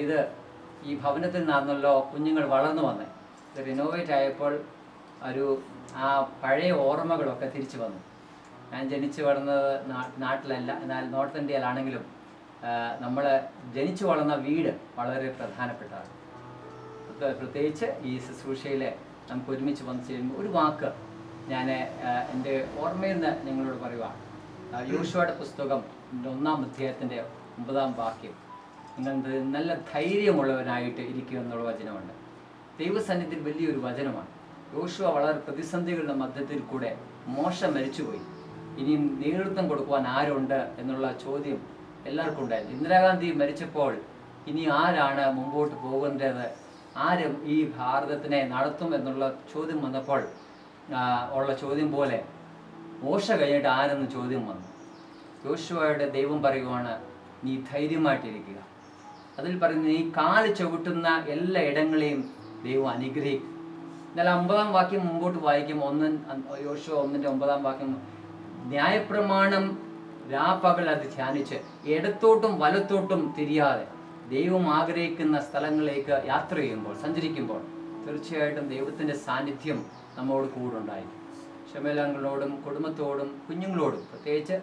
ഈ ഭവനത്തിൽ നിന്നാണല്ലോ കുഞ്ഞുങ്ങൾ വളർന്നു വന്നത്. ഇത് റിനോവേറ്റ് ആയപ്പോൾ ആ പഴയ ഓർമ്മകളൊക്കെ തിരിച്ചു വന്നു. ഞാൻ ജനിച്ചു വളർന്നത് നാട്ടിലല്ല, എന്നാൽ നോർത്ത് ഇന്ത്യയിലാണെങ്കിലും നമ്മൾ ജനിച്ചു വളർന്ന വീട് വളരെ പ്രധാനപ്പെട്ടതാണ്. പ്രത്യേകിച്ച് ഈ ശുശ്രൂഷയിൽ നമുക്ക് ഒരുമിച്ച് വന്നു ചേരുമ്പോൾ ഒരു വാക്ക് ഞാൻ എൻ്റെ ഓർമ്മയിൽ നിന്ന് നിങ്ങളോട് പറയുവാണ്. യോശുവയുടെ പുസ്തകം 1-ാം അധ്യായത്തിൻ്റെ 9-ാം വാക്യം, നിങ്ങൾ നല്ല ധൈര്യമുള്ളവനായിട്ട് ഇരിക്കുക എന്നുള്ള വചനമുണ്ട്. ദൈവസന്നിധിയിൽ വലിയൊരു വചനമാണ്. യോശുവ വളരെ പ്രതിസന്ധികളുടെ മധ്യത്തിൽ കൂടെ മോശ മരിച്ചുപോയി. ഇനിയും നേതൃത്വം കൊടുക്കുവാൻ ആരുണ്ട് എന്നുള്ള ചോദ്യം എല്ലാവർക്കും ഉണ്ടായിരുന്നു. ഇന്ദിരാഗാന്ധി മരിച്ചപ്പോൾ ഇനി ആരാണ് മുമ്പോട്ട് പോകേണ്ടത്, ആരും ഈ ഭാരതത്തിനെ നടത്തും എന്നുള്ള ചോദ്യം വന്നപ്പോൾ ഉള്ള ചോദ്യം പോലെ മോശ കഴിഞ്ഞിട്ട് ആരെന്ന് ചോദ്യം വന്നു. യോശുവയുടെ ദൈവം പറയുവാണ്, നീ ധൈര്യമായിട്ടിരിക്കുക. അതിൽ പറയുന്നത്, നീ കാല് ചവിട്ടുന്ന എല്ലാ ഇടങ്ങളെയും ദൈവം അനുഗ്രഹിക്കും. എന്നാൽ 50-ാം വാക്യം മുമ്പോട്ട് വായിക്കുമ്പോൾ യോശുവ 1-ന്റെ 9-ാം വാക്യം, ന്യായപ്രമാണം രാപ്പകൽ അത് ധ്യാനിച്ച് ഇടത്തോട്ടും വലത്തോട്ടും തിരിയാതെ ദൈവം ആഗ്രഹിക്കുന്ന സ്ഥലങ്ങളിലേക്ക് യാത്ര ചെയ്യുമ്പോൾ, സഞ്ചരിക്കുമ്പോൾ തീർച്ചയായിട്ടും ദൈവത്തിൻ്റെ സാന്നിധ്യം നമ്മോട് കൂടുണ്ടായി. ഷമേലങ്ങളോടും കുടുംബത്തോടും കുഞ്ഞുങ്ങളോടും പ്രത്യേകിച്ച്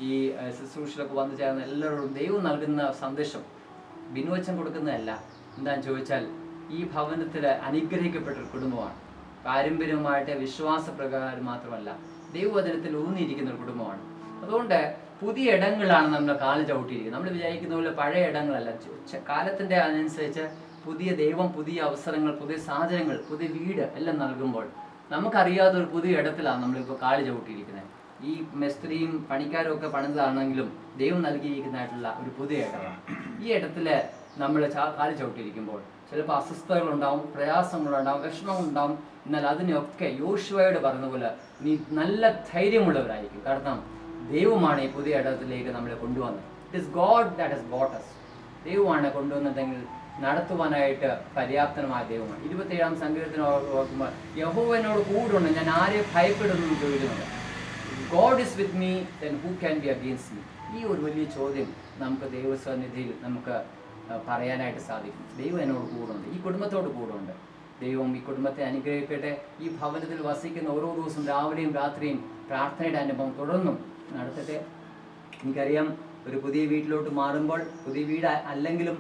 ഈ ശുശ്രൂഷയിലൊക്കെ വന്നു ചേർന്ന എല്ലാവരോടും ദൈവം നൽകുന്ന സന്ദേശം ബിനുവച്ചൻ കൊടുക്കുന്നതല്ല. എന്താണെന്ന് ചോദിച്ചാൽ, ഈ ഭവനത്തിൽ അനുഗ്രഹിക്കപ്പെട്ടൊരു കുടുംബമാണ്. പാരമ്പര്യമായിട്ട് വിശ്വാസപ്രകാരം മാത്രമല്ല, ദൈവവചനത്തിൽ ഊന്നിയിരിക്കുന്ന ഒരു കുടുംബമാണ്. അതുകൊണ്ട് പുതിയ ഇടങ്ങളാണ് നമ്മൾ കാല് ചവിട്ടിയിരിക്കുന്നത്. നമ്മൾ വിചാരിക്കുന്ന പോലെ പഴയ ഇടങ്ങളല്ല. കാലത്തിൻ്റെ അനുസരിച്ച് പുതിയ ദൈവം പുതിയ അവസരങ്ങൾ, പുതിയ സാഹചര്യങ്ങൾ, പുതിയ വീട് എല്ലാം നൽകുമ്പോൾ നമുക്കറിയാത്ത ഒരു പുതിയ ഇടത്തിലാണ് നമ്മളിപ്പോൾ കാല് ചവിട്ടിയിരിക്കുന്നത്. ഈ മേസ്ത്രിയും പണിക്കാരും ഒക്കെ പണിതാണെങ്കിലും ദൈവം നൽകിയിരിക്കുന്നതായിട്ടുള്ള ഒരു പുതിയ ഇടമാണ്. ഈ ഇടത്തിൽ നമ്മൾ കാല് ചവിട്ടിയിരിക്കുമ്പോൾ ചിലപ്പോൾ അസ്വസ്ഥതകളുണ്ടാവും, പ്രയാസങ്ങളുണ്ടാവും, വിഷമങ്ങളുണ്ടാവും. എന്നാൽ അതിനെയൊക്കെ യോശുവയോട് പറഞ്ഞതുപോലെ നീ നല്ല ധൈര്യമുള്ളവരായിരിക്കും. കാരണം ദൈവമാണ് ഈ പുതിയ ഇടത്തിലേക്ക് നമ്മളെ കൊണ്ടുവന്നത്. It is God that has brought us. ദൈവമാണ് കൊണ്ടുവന്നതെങ്കിൽ നടത്തുവാനായിട്ട് പര്യാപ്തമായ ദൈവമാണ്. 27-ാം സങ്കീർത്തനം ഓർക്കുമ്പോൾ, യഹോവനോട് കൂടുണ്ട്, ഞാൻ ആരെ ഭയപ്പെടുന്നു ചോദിക്കുന്നുണ്ട്. God is with me, then who can be against me? ഈ ഒരു വലിയ ചോദ്യം നമുക്ക് ദൈവസന്നിധിയിൽ നമുക്ക് പറയാനായിട്ട് സാധിക്കും. ദൈവം എന്നോട് കൂടുണ്ട്, ഈ കുടുംബത്തോട് കൂടുണ്ട്. ദൈവം ഈ കുടുംബത്തെ അനുഗ്രഹിക്കട്ടെ. ഈ ഭവനത്തിൽ വസിക്കുന്ന ഓരോ ദിവസവും രാവിലെയും രാത്രിയും പ്രാർത്ഥനയുടെ അനുഭവം തുടർന്നും നടത്തട്ടെ. എനിക്കറിയാം, ഒരു പുതിയ വീട്ടിലോട്ട് മാറുമ്പോൾ, പുതിയ വീട് അല്ലെങ്കിലും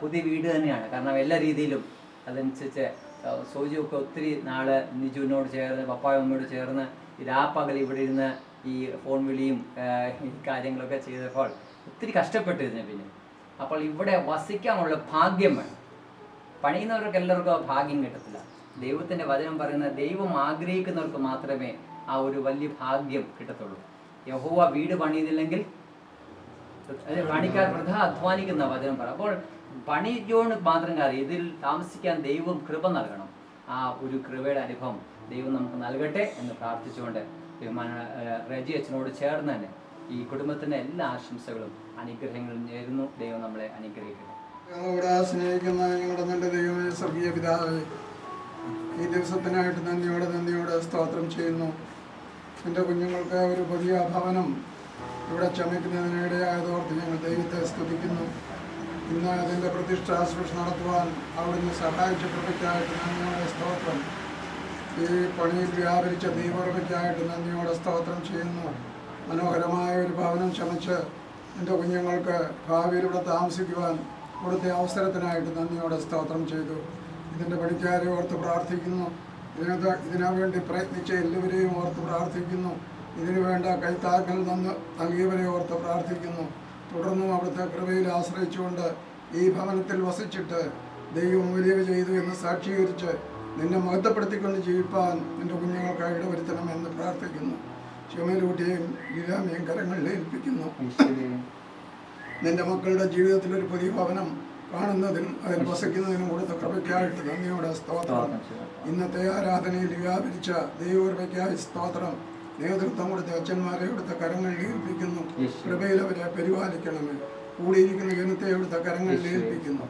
പുതിയ വീട് തന്നെയാണ്. കാരണം എല്ലാ രീതിയിലും അതനുസരിച്ച് സോജിയൊക്കെ ഒത്തിരി നാൾ നിജുവിനോട് ചേർന്ന്, പപ്പായമ്മയോട് ചേർന്ന് രാപ്പകൽ ഇവിടെ ഇരുന്ന് ഈ ഫോൺ വിളിയും ഈ കാര്യങ്ങളൊക്കെ ചെയ്തപ്പോൾ ഒത്തിരി കഷ്ടപ്പെട്ടു ഇതിന് പിന്നെ. അപ്പോൾ ഇവിടെ വസിക്കാനുള്ള ഭാഗ്യം വേണം. പണിയുന്നവർക്ക് എല്ലാവർക്കും ആ ഭാഗ്യം കിട്ടത്തില്ല. ദൈവത്തിൻ്റെ വചനം പറയുന്നത് ദൈവം ആഗ്രഹിക്കുന്നവർക്ക് മാത്രമേ ആ ഒരു വലിയ ഭാഗ്യം കിട്ടത്തുള്ളൂ. യഹോവ വീട് പണിയുന്നില്ലെങ്കിൽ പണിക്കാർ വൃഥ അധ്വാനിക്കുന്ന വചനം പറയും. അപ്പോൾ പണിയോട് മാത്രം കാര്യം, ഇതിൽ താമസിക്കാൻ ദൈവം കൃപ നൽകണം. ആ ഒരു കൃപയുടെ അനുഭവം ദൈവം നമുക്ക് നൽകട്ടെ എന്ന് പ്രാർത്ഥിച്ചുകൊണ്ട് റജി അച്ഛനോട് ചേർന്ന് തന്നെ ഈ കുടുംബത്തിൻ്റെ എല്ലാ ആശംസകളും അനുഗ്രഹങ്ങളും നേരുന്നു. ദൈവം നമ്മളെ അനുഗ്രഹിക്കട്ടെ. ഞങ്ങളിവിടെ സ്നേഹിക്കുന്ന ഞങ്ങളുടെ നല്ല ദൈവമേ, സ്വർഗീയ പിതാവേ, ഈ ദിവസത്തിനായിട്ട് നന്ദിയോടെ സ്തോത്രം ചെയ്യുന്നു. എൻ്റെ കുഞ്ഞുങ്ങൾക്ക് ഒരു പുതിയ ഭവനം ഇവിടെ ചമയ്ക്കുന്നതിനിടയായതോർത്ത് ഞങ്ങൾ ദൈവത്തെ സ്തുതിക്കുന്നു. ഇന്ന് അതിൻ്റെ പ്രതിഷ്ഠാ ശുശ്രൂഷ നടത്തുവാൻ അവിടുന്ന് സഹായിച്ച കൃപയ്ക്കായിട്ട് നന്ദിയോടെ സ്തോത്രം. ഈ പണിയിൽ വ്യാപരിച്ച ദൈവകൃപയ്ക്കായിട്ട് നന്ദിയോടെ സ്തോത്രം ചെയ്യുന്നു. മനോഹരമായ ഒരു ഭവനം ചമച്ച് എൻ്റെ കുഞ്ഞുങ്ങൾക്ക് ഭാവിയിൽ ഇവിടെ താമസിക്കുവാൻ കൊടുത്ത അവസരത്തിനായിട്ട് നന്ദിയോടെ സ്തോത്രം ചെയ്തു. ഇതിൻ്റെ പണിക്കാരെ ഓർത്ത് പ്രാർത്ഥിക്കുന്നു. ഇതിനു വേണ്ടി പ്രയത്നിച്ച എല്ലാവരെയും ഓർത്ത് പ്രാർത്ഥിക്കുന്നു. ഇതിനു വേണ്ട കൈത്താക്കൽ നൽകിയവരെ ഓർത്ത് പ്രാർത്ഥിക്കുന്നു. തുടർന്നും അവിടുത്തെ കൃപയിൽ ആശ്രയിച്ചുകൊണ്ട് ഈ ഭവനത്തിൽ വസിച്ചിട്ട് ദൈവം വലിയ ചെയ്തു എന്ന് സാക്ഷീകരിച്ച് നിന്നെ മഹത്വപ്പെടുത്തിക്കൊണ്ട് ജീവിപ്പാൻ എൻ്റെ കുഞ്ഞുങ്ങൾക്ക് ഇടവരുത്തണമെന്ന് പ്രാർത്ഥിക്കുന്നു. ക്ഷമയിലൂട്ടിയും ഗിരാമിയും കരങ്ങളിൽ ഏൽപ്പിക്കുന്നു. നിന്റെ മക്കളുടെ ജീവിതത്തിൽ ഒരു പുതിയ ഭവനം കാണുന്നതിനും അതിൽ വസിക്കുന്നതിനും കൊടുത്ത കൃപയ്ക്കായിട്ട് നന്ദിയോടെ സ്തോത്രം. ഇന്നത്തെ ആരാധനയിൽ വ്യാപരിച്ച ദൈവകൃപയ്ക്കായി സ്തോത്രം. നേതൃത്വം കൊടുത്ത അച്ഛന്മാരെ എടുത്ത കരങ്ങളിൽ ഏൽപ്പിക്കുന്നു. കൃപയിൽ അവരെ പരിപാലിക്കണമേ. കൂടിയിരിക്കുന്ന ജനത്തെ എടുത്ത കരങ്ങളിൽ ഏൽപ്പിക്കുന്നു.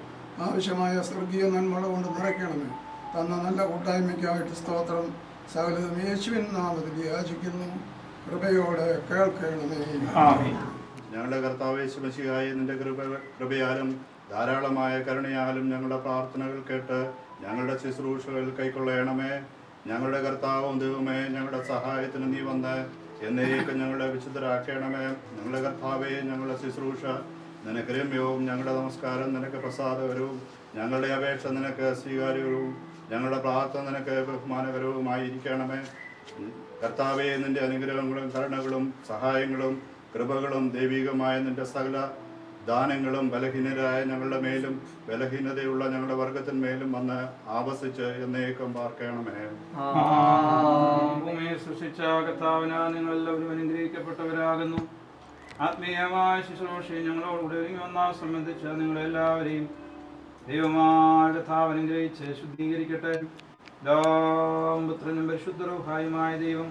ആവശ്യമായ സ്വർഗീയ നന്മ കൊണ്ട് നിറയ്ക്കണമേ. തന്ന നല്ല കൂട്ടായ്മയ്ക്കായിട്ട് സ്തോത്രം. സകലതും യേശുവിൻ നാമത്തിൽ യാചിക്കുന്നു. കൃപയോടെ കേൾക്കണമേ. ഞങ്ങളുടെ കർത്താവ് യേശു മശിഹായെ നിന്റെ കൃപയാലും ധാരാളമായ കരുണയാലും ഞങ്ങളുടെ പ്രാർത്ഥനകൾ കേട്ട് ഞങ്ങളുടെ ശുശ്രൂഷകൾ കൈക്കൊള്ളണമേ. ഞങ്ങളുടെ കർത്താവും ദൈവമേ, ഞങ്ങളുടെ സഹായത്തിന് നീ വന്ന് എന്നേക്കും ഞങ്ങളെ വിശുദ്ധരാക്കണമേ. ഞങ്ങളുടെ കർത്താവേ, ഞങ്ങളുടെ ശുശ്രൂഷ നിനക്ക് രമ്യവും ഞങ്ങളുടെ നമസ്കാരം നിനക്ക് പ്രസാദകരവും ഞങ്ങളുടെ അപേക്ഷ നിനക്ക് സ്വീകാര്യവും ഞങ്ങളുടെ പ്രാർത്ഥന നിനക്ക് ബഹുമാനകരവുമായിരിക്കണമേ. കർത്താവേ, നിന്റെ അനുഗ്രഹങ്ങളും കരുണകളും സഹായങ്ങളും കൃപകളും ദൈവികമായ നിന്റെ സകല ദാനങ്ങളും ബലഹീനരായ ഞങ്ങളുടെ മേലും ബലഹീനതയുള്ള ഞങ്ങളുടെ വർഗത്തിന്മേലും വന്ന് ആവസിച്ച് എന്നേക്കും പാർക്കണമേ. ഭൂമിയെ സൃഷ്ടിച്ച കർത്താവിനാൽ നിങ്ങളെല്ലാവരും അനുഗ്രഹിക്കപ്പെട്ടവരാകുന്നു. ആത്മീയമായ ശുശ്രൂഷയെ ഞങ്ങളോടുകൂടി ഒരുങ്ങി വന്നാൽ സംബന്ധിച്ച നിങ്ങളെല്ലാവരെയും ദൈവമായ കർത്താവ് അനുഗ്രഹിച്ച് ശുദ്ധീകരിക്കട്ടെ. പുത്രനും പരിശുദ്ധരൂഹായുമായ ദൈവം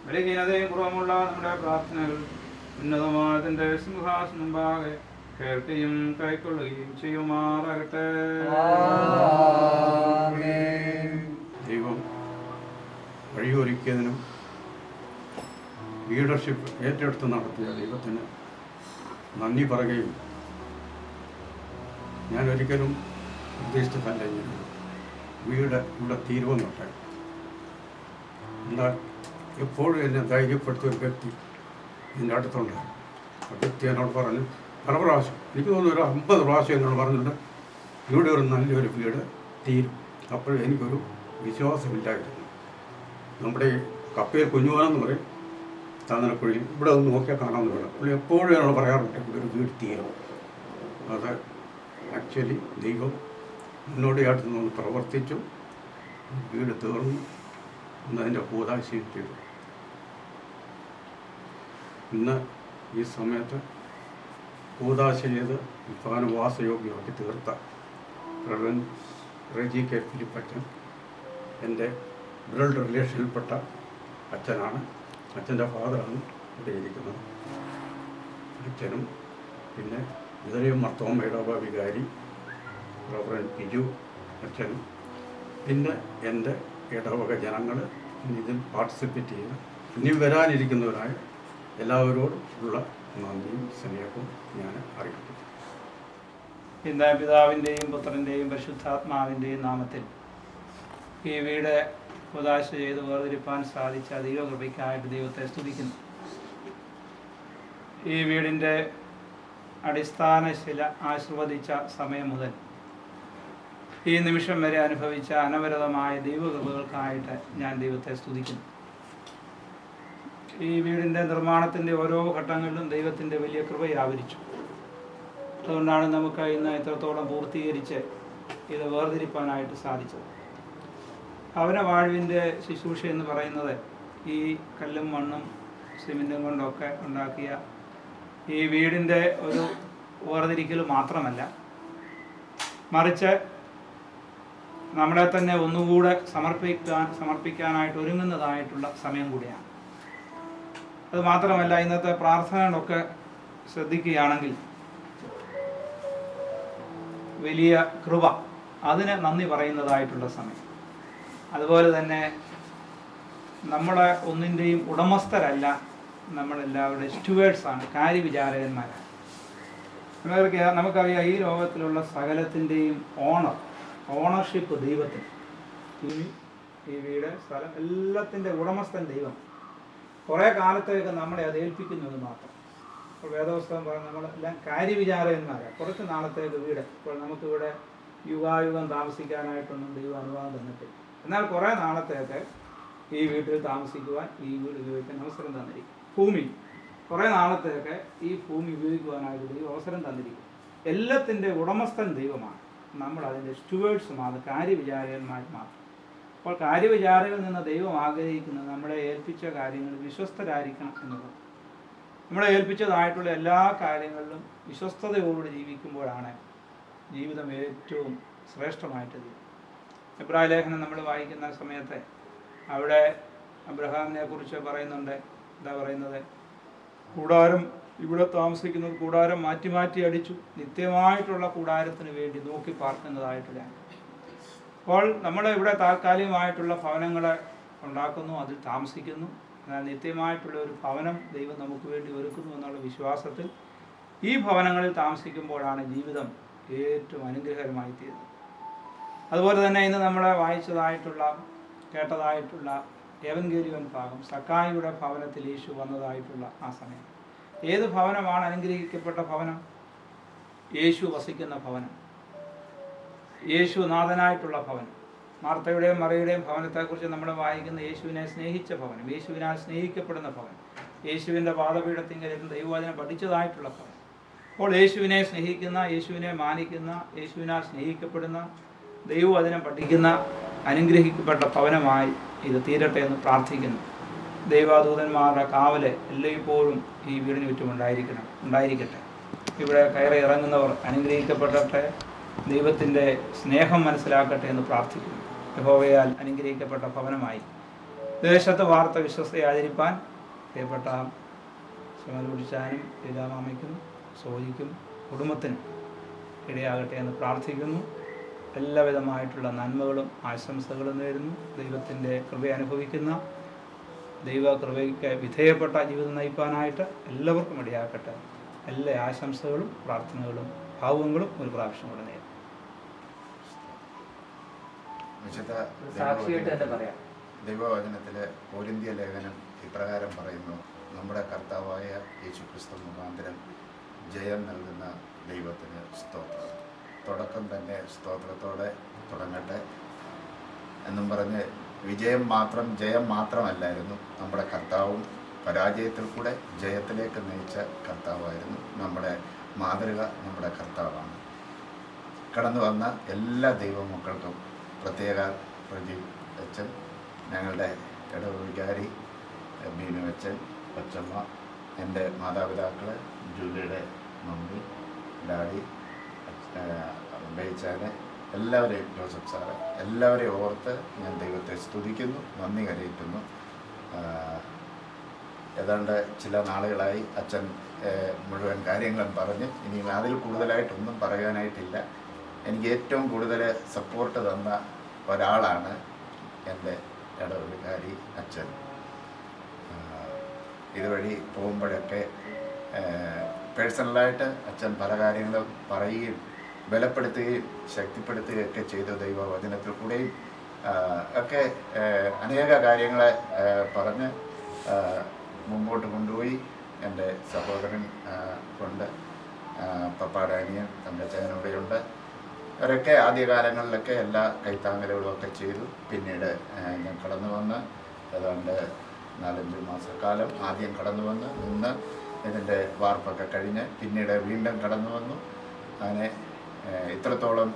ബലഹീനതയും കുറവുമുള്ള നമ്മുടെ പ്രാർത്ഥനകൾ ഉന്നതമായ തന്റെ സിംഹാസനം മുമ്പാകെ കേൾക്കുകയും കൈക്കൊള്ളുകയും ചെയ്യുമാറാകട്ടെ. ദൈവം വഴിയൊരുക്കിയതിനും ലീഡർഷിപ്പ് ഏറ്റെടുത്ത് നടത്തിയ ദൈവത്തിന് നന്ദി പറയുകയും, ഞാൻ ഒരിക്കലും ഉദ്ദേശിച്ചതല്ല ഇങ്ങനെ വീട് ഇവിടെ തീരുവെന്നൊട്ടെ. എന്നാൽ എപ്പോഴും എന്നെ ധൈര്യപ്പെടുത്തിയ ഒരു വ്യക്തി ഇതിൻ്റെ അടുത്തുണ്ട്. ആ വ്യക്തി എന്നോട് പറഞ്ഞു പല പ്രാവശ്യം, എനിക്ക് തോന്നുന്നു ഒരു 50 പ്രാവശ്യം എന്നോട് പറഞ്ഞിട്ടുണ്ട് ഇവിടെ ഒരു നല്ലൊരു വീട് തീരും. അപ്പോഴും എനിക്കൊരു വിശ്വാസമില്ലായിരുന്നു. നമ്മുടെ ഈ കപ്പയിൽ കുഞ്ഞുവാനെന്ന് പറയും, താന്നലക്കുഴിയിൽ ഇവിടെ ഒന്ന് നോക്കിയാൽ കാണാമെന്ന് പറയും. പുള്ളി എപ്പോഴും എന്നോട് പറയാറുണ്ട് ഇവിടെ ഒരു വീട് തീരും. അത് ആക്ച്വലി ദൈവം മുന്നോടിയായിട്ട് നിന്ന് പ്രവർത്തിച്ചു. വീട് തീർന്നു എന്നതിൻ്റെ കൂതാശയും ചെയ്തു. ഇന്ന് ഈ സമയത്ത് കൂതാശ ചെയ്ത് ഭവനവാസയോഗ്യമാക്കി തീർത്ത റവറൻഡ് റെജി കെ ഫിലിപ്പച്ചൻ എൻ്റെ ബ്ലഡ് റിലേഷനിൽപ്പെട്ട അച്ഛനാണ്. അച്ഛൻ്റെ ഫാദറാണ് ഇവിടെ ഇരിക്കുന്നത്. അച്ഛനും പിന്നെ ഇതരയും മർത്തോമയുടെ വികാരി റവറൻഡ് പിജു അച്ഛനും പിന്നെ എൻ്റെ ഇടവക ജനങ്ങൾ ഇതിൽ പാർട്ടിസിപ്പേറ്റ് ചെയ്ത് ഇനി വരാനിരിക്കുന്നവരായ എല്ലാവരോടും ഉള്ള നന്ദിയും സ്നേഹവും ഞാൻ അറിയിക്കുന്നു. ഇന്ന് പിതാവിൻ്റെയും പുത്രൻ്റെയും പരിശുദ്ധാത്മാവിൻ്റെയും നാമത്തിൽ ഈ വീട് ഉദാശ ചെയ്ത് വേർതിരിപ്പാൻ സാധിച്ച ദൈവകൃപയ്ക്കായിട്ട് ദൈവത്തെ സ്തുതിക്കുന്നു. ഈ വീടിൻ്റെ അടിസ്ഥാന ശില ആശീർവദിച്ച സമയം മുതൽ ഈ നിമിഷം വരെ അനുഭവിച്ച അനവരതമായ ദൈവകൃപകൾക്കായിട്ട് ഞാൻ ദൈവത്തെ സ്തുതിക്കുന്നു. ഈ വീടിൻ്റെ നിർമ്മാണത്തിൻ്റെ ഓരോ ഘട്ടങ്ങളിലും ദൈവത്തിൻ്റെ വലിയ കൃപ ആവരിച്ചു. അതുകൊണ്ടാണ് നമുക്ക് ഇന്ന് ഇത്രത്തോളം പൂർത്തീകരിച്ച് ഇത് വേർതിരിപ്പാനായിട്ട് സാധിച്ചത്. ഭവന വാഴ്വിൻ്റെ ശുശ്രൂഷ എന്ന് പറയുന്നത് ഈ കല്ലും മണ്ണും സിമെൻറ്റും കൊണ്ടൊക്കെ ഉണ്ടാക്കിയ ഈ വീടിൻ്റെ ഒരു വേർതിരിക്കൽ മാത്രമല്ല, മറിച്ച് നമ്മളെ തന്നെ ഒന്നുകൂടെ സമർപ്പിക്കാനായിട്ട് ഒരുങ്ങുന്നതായിട്ടുള്ള സമയം കൂടിയാണ്. അത് മാത്രമല്ല, ഇന്നത്തെ പ്രാർത്ഥനകളൊക്കെ ശ്രദ്ധിക്കുകയാണെങ്കിൽ വലിയ കൃപ, അതിന് നന്ദി പറയുന്നതായിട്ടുള്ള സമയം. അതുപോലെ തന്നെ നമ്മളെ ഒന്നിൻ്റെയും ഉടമസ്ഥരല്ല, നമ്മളെല്ലാവരുടെ സ്റ്റുവേർഡ്സാണ്, കാര്യവിചാരകന്മാരാണ്. നമുക്കറിയാം, ഈ ലോകത്തിലുള്ള സകലത്തിൻ്റെയും ഓണർഷിപ്പ് ദൈവത്തിന്. ഈ വീട്, സ്ഥലം, എല്ലാത്തിൻ്റെ ഉടമസ്ഥൻ ദൈവം. കുറേ കാലത്തേക്ക് നമ്മളെ അത് ഏൽപ്പിക്കുന്നത് മാത്രം. ഇപ്പോൾ വേദപുസ്തകം പറഞ്ഞ് നമ്മളെല്ലാം കാര്യവിചാരകന്മാരാണ്. കുറച്ച് നാളത്തേക്ക് വീട്, ഇപ്പോൾ നമുക്കിവിടെ യുഗായുഗം താമസിക്കാനായിട്ടൊന്നും ദൈവം അനുവാദം തന്നിട്ടില്ല. എന്നാൽ കുറേ നാളത്തേക്ക് ഈ വീട്ടിൽ താമസിക്കുവാൻ, ഈ വീട് ഉപയോഗിക്കാൻ അവസരം തന്നിരിക്കും. ഭൂമി, കുറേ നാളത്തേക്ക് ഈ ഭൂമി ഉപയോഗിക്കുവാനായിട്ട് ദൈവം അവസരം തന്നിരിക്കും. എല്ലാത്തിൻ്റെ ഉടമസ്ഥൻ ദൈവമാണ്. നമ്മൾ അതിൻ്റെ സ്റ്റുവേർഡ്സുമാണ്, കാര്യവിചാരകന്മാർ മാത്രം. അപ്പോൾ കാര്യവിചാരകരിൽ നിന്ന് ദൈവം ആഗ്രഹിക്കുന്നത് നമ്മളെ ഏൽപ്പിച്ച കാര്യങ്ങളിൽ വിശ്വസ്തരായിരിക്കണം എന്നുള്ളത്. നമ്മളെ ഏൽപ്പിച്ചതായിട്ടുള്ള എല്ലാ കാര്യങ്ങളിലും വിശ്വസ്തതയോടുകൂടി ജീവിക്കുമ്പോഴാണ് ജീവിതം ഏറ്റവും ശ്രേഷ്ഠമായിട്ട് തീരും. എബ്രായ ലേഖനം നമ്മൾ വായിക്കുന്ന സമയത്ത് അവിടെ അബ്രഹാമിനെ കുറിച്ച് പറയുന്നുണ്ട്. എന്താ പറയുന്നത്? കൂടാരം, ഇവിടെ താമസിക്കുന്നത് കൂടാരം മാറ്റി മാറ്റി അടിച്ചു, നിത്യമായിട്ടുള്ള കൂടാരത്തിന് വേണ്ടി നോക്കി പാർക്കുന്നതായിട്ടുള്ളതാണ്. അപ്പോൾ നമ്മൾ ഇവിടെ താൽക്കാലികമായിട്ടുള്ള ഭവനങ്ങളെ ഉണ്ടാക്കുന്നു, അതിൽ താമസിക്കുന്നു. എന്നാൽ നിത്യമായിട്ടുള്ള ഒരു ഭവനം ദൈവം നമുക്ക് വേണ്ടി ഒരുക്കുന്നു എന്നുള്ള വിശ്വാസത്തിൽ ഈ ഭവനങ്ങളിൽ താമസിക്കുമ്പോഴാണ് ജീവിതം ഏറ്റവും അനുഗ്രഹകരമായി തീരുന്നത്. അതുപോലെ തന്നെ ഇന്ന് നമ്മളെ കേട്ടതായിട്ടുള്ള ഏവൻഗേലിയോൻ ഭാഗം, സക്കായിയുടെ ഭവനത്തിൽ യേശു വന്നതായിട്ടുള്ള ആ സമയം. ഏത് ഭവനമാണ് അനുഗ്രഹിക്കപ്പെട്ട ഭവനം? യേശു വസിക്കുന്ന ഭവനം, യേശു നാഥനായിട്ടുള്ള ഭവനം. മാർത്തയുടെയും മറിയുടെയും ഭവനത്തെക്കുറിച്ച് നമ്മൾ വായിക്കുന്ന യേശുവിനെ സ്നേഹിച്ച ഭവനം, യേശുവിനാൽ സ്നേഹിക്കപ്പെടുന്ന ഭവനം, യേശുവിൻ്റെ പാദപീഠത്തിങ്കലിരുന്ന് ദൈവവചനം പഠിച്ചതായിട്ടുള്ള ഭവനം. അപ്പോൾ യേശുവിനെ സ്നേഹിക്കുന്ന, യേശുവിനെ മാനിക്കുന്ന, യേശുവിനാൽ സ്നേഹിക്കപ്പെടുന്ന, ദൈവവചനം പഠിക്കുന്ന അനുഗ്രഹിക്കപ്പെട്ട ഭവനമായി ഇത് തീരട്ടെ എന്ന് പ്രാർത്ഥിക്കുന്നു. ദൈവദൂതന്മാരുടെ കാവല് എല്ലായ്പ്പോഴും ഈ വീടിന് ചുറ്റും ഉണ്ടായിരിക്കട്ടെ. ഇവിടെ കയറി ഇറങ്ങുന്നവർ അനുഗ്രഹിക്കപ്പെടട്ടെ, ദൈവത്തിൻ്റെ സ്നേഹം മനസ്സിലാക്കട്ടെ എന്ന് പ്രാർത്ഥിക്കുന്നു. യഹോവയാൽ അനുഗ്രഹിക്കപ്പെട്ട ഭവനമായി ദേശത്ത് വാർത്ത വിശ്വസ്തയെ ആചരിപ്പാൻ പ്രിയപ്പെട്ട ശമലൂടിച്ചാനും ലീലാമാമയ്ക്കും സോജിക്കും കുടുംബത്തിനും ഇടയാകട്ടെ എന്ന് പ്രാർത്ഥിക്കുന്നു. എല്ലാവിധമായിട്ടുള്ള നന്മകളും ആശംസകളും നേരുന്നു. ദൈവത്തിൻ്റെ കൃപ അനുഭവിക്കുന്ന, ദൈവ കൃപയ്ക്ക് വിധേയപ്പെട്ട ജീവിതം നയിപ്പാനായിട്ട് എല്ലാവർക്കും ഇടയാക്കട്ടെ. എല്ലാ ആശംസകളും പ്രാർത്ഥനകളും ഭാവങ്ങളും ഒരു പ്രാവശ്യം കൂടെ നേരും. ദൈവവചനത്തിലെ കോരിന്ത്യ ലേഖനം ഇപ്രകാരം പറയുന്നു: നമ്മുടെ കർത്താവായ യേശുക്രിസ്തു മുഖാന്തരം ജയം നൽകുന്ന ദൈവത്തിന് സ്തോത്രം. തുടക്കം തന്നെ സ്തോത്രത്തോടെ തുടങ്ങട്ടെ എന്നും പറഞ്ഞ് ജയം മാത്രമല്ലായിരുന്നു നമ്മുടെ കർത്താവും. പരാജയത്തിൽ കൂടെ ജയത്തിലേക്ക് നയിച്ച കർത്താവായിരുന്നു. നമ്മുടെ മാതൃക നമ്മുടെ കർത്താവാണ്. കടന്നു വന്ന എല്ലാ ദൈവമക്കൾക്കും, പ്രത്യേക പ്രജി അച്ഛൻ, ഞങ്ങളുടെ ഇടവികാരി ബീനു അച്ഛൻ, കൊച്ചമ്മ, എൻ്റെ മാതാപിതാക്കൾ, ജൂലിയുടെ മമ്മി, ഡാഡി, ബേച്ചാന്, എല്ലാവരെയും, ജോസഫ് സാറ്, എല്ലാവരെയും ഓർത്ത് ഞാൻ ദൈവത്തെ സ്തുതിക്കുന്നു, നന്ദി കരയിക്കുന്നു. ഏതാണ്ട് ചില നാളുകളായി അച്ഛൻ മുഴുവൻ കാര്യങ്ങളും പറഞ്ഞ് ഇനി അതിൽ കൂടുതലായിട്ടൊന്നും പറയാനായിട്ടില്ല. എനിക്ക് ഏറ്റവും കൂടുതൽ സപ്പോർട്ട് തന്ന ഒരാളാണ് എൻ്റെ ഇടവികാരി അച്ഛൻ. ഇതുവഴി പോകുമ്പോഴൊക്കെ പേഴ്സണലായിട്ട് അച്ഛൻ പല കാര്യങ്ങളും പറയുകയും ബലപ്പെടുത്തുകയും ശക്തിപ്പെടുത്തുകയൊക്കെ ചെയ്തു. ദൈവവചനത്തിൽ കൂടെയും ഒക്കെ അനേക കാര്യങ്ങളെ പറഞ്ഞ് മുമ്പോട്ട് കൊണ്ടുപോയി. എൻ്റെ സഹോദരൻ കൊണ്ട് പപ്പാടെ അനിയൻ തങ്കച്ചനോടെയുണ്ട്. അവരൊക്കെ ആദ്യകാലങ്ങളിലൊക്കെ എല്ലാ കൈത്താങ്ങലുകളും ഒക്കെ ചെയ്തു. പിന്നീട് ഞാൻ കടന്നു വന്ന് ഏതാണ്ട് 4-5 മാസക്കാലം ആദ്യം കടന്നു വന്ന് നിന്ന് ഇതിൻ്റെ വാർപ്പൊക്കെ കഴിഞ്ഞ് പിന്നീട് വീണ്ടും കടന്നു വന്നു. അങ്ങനെ ഇത്രത്തോളം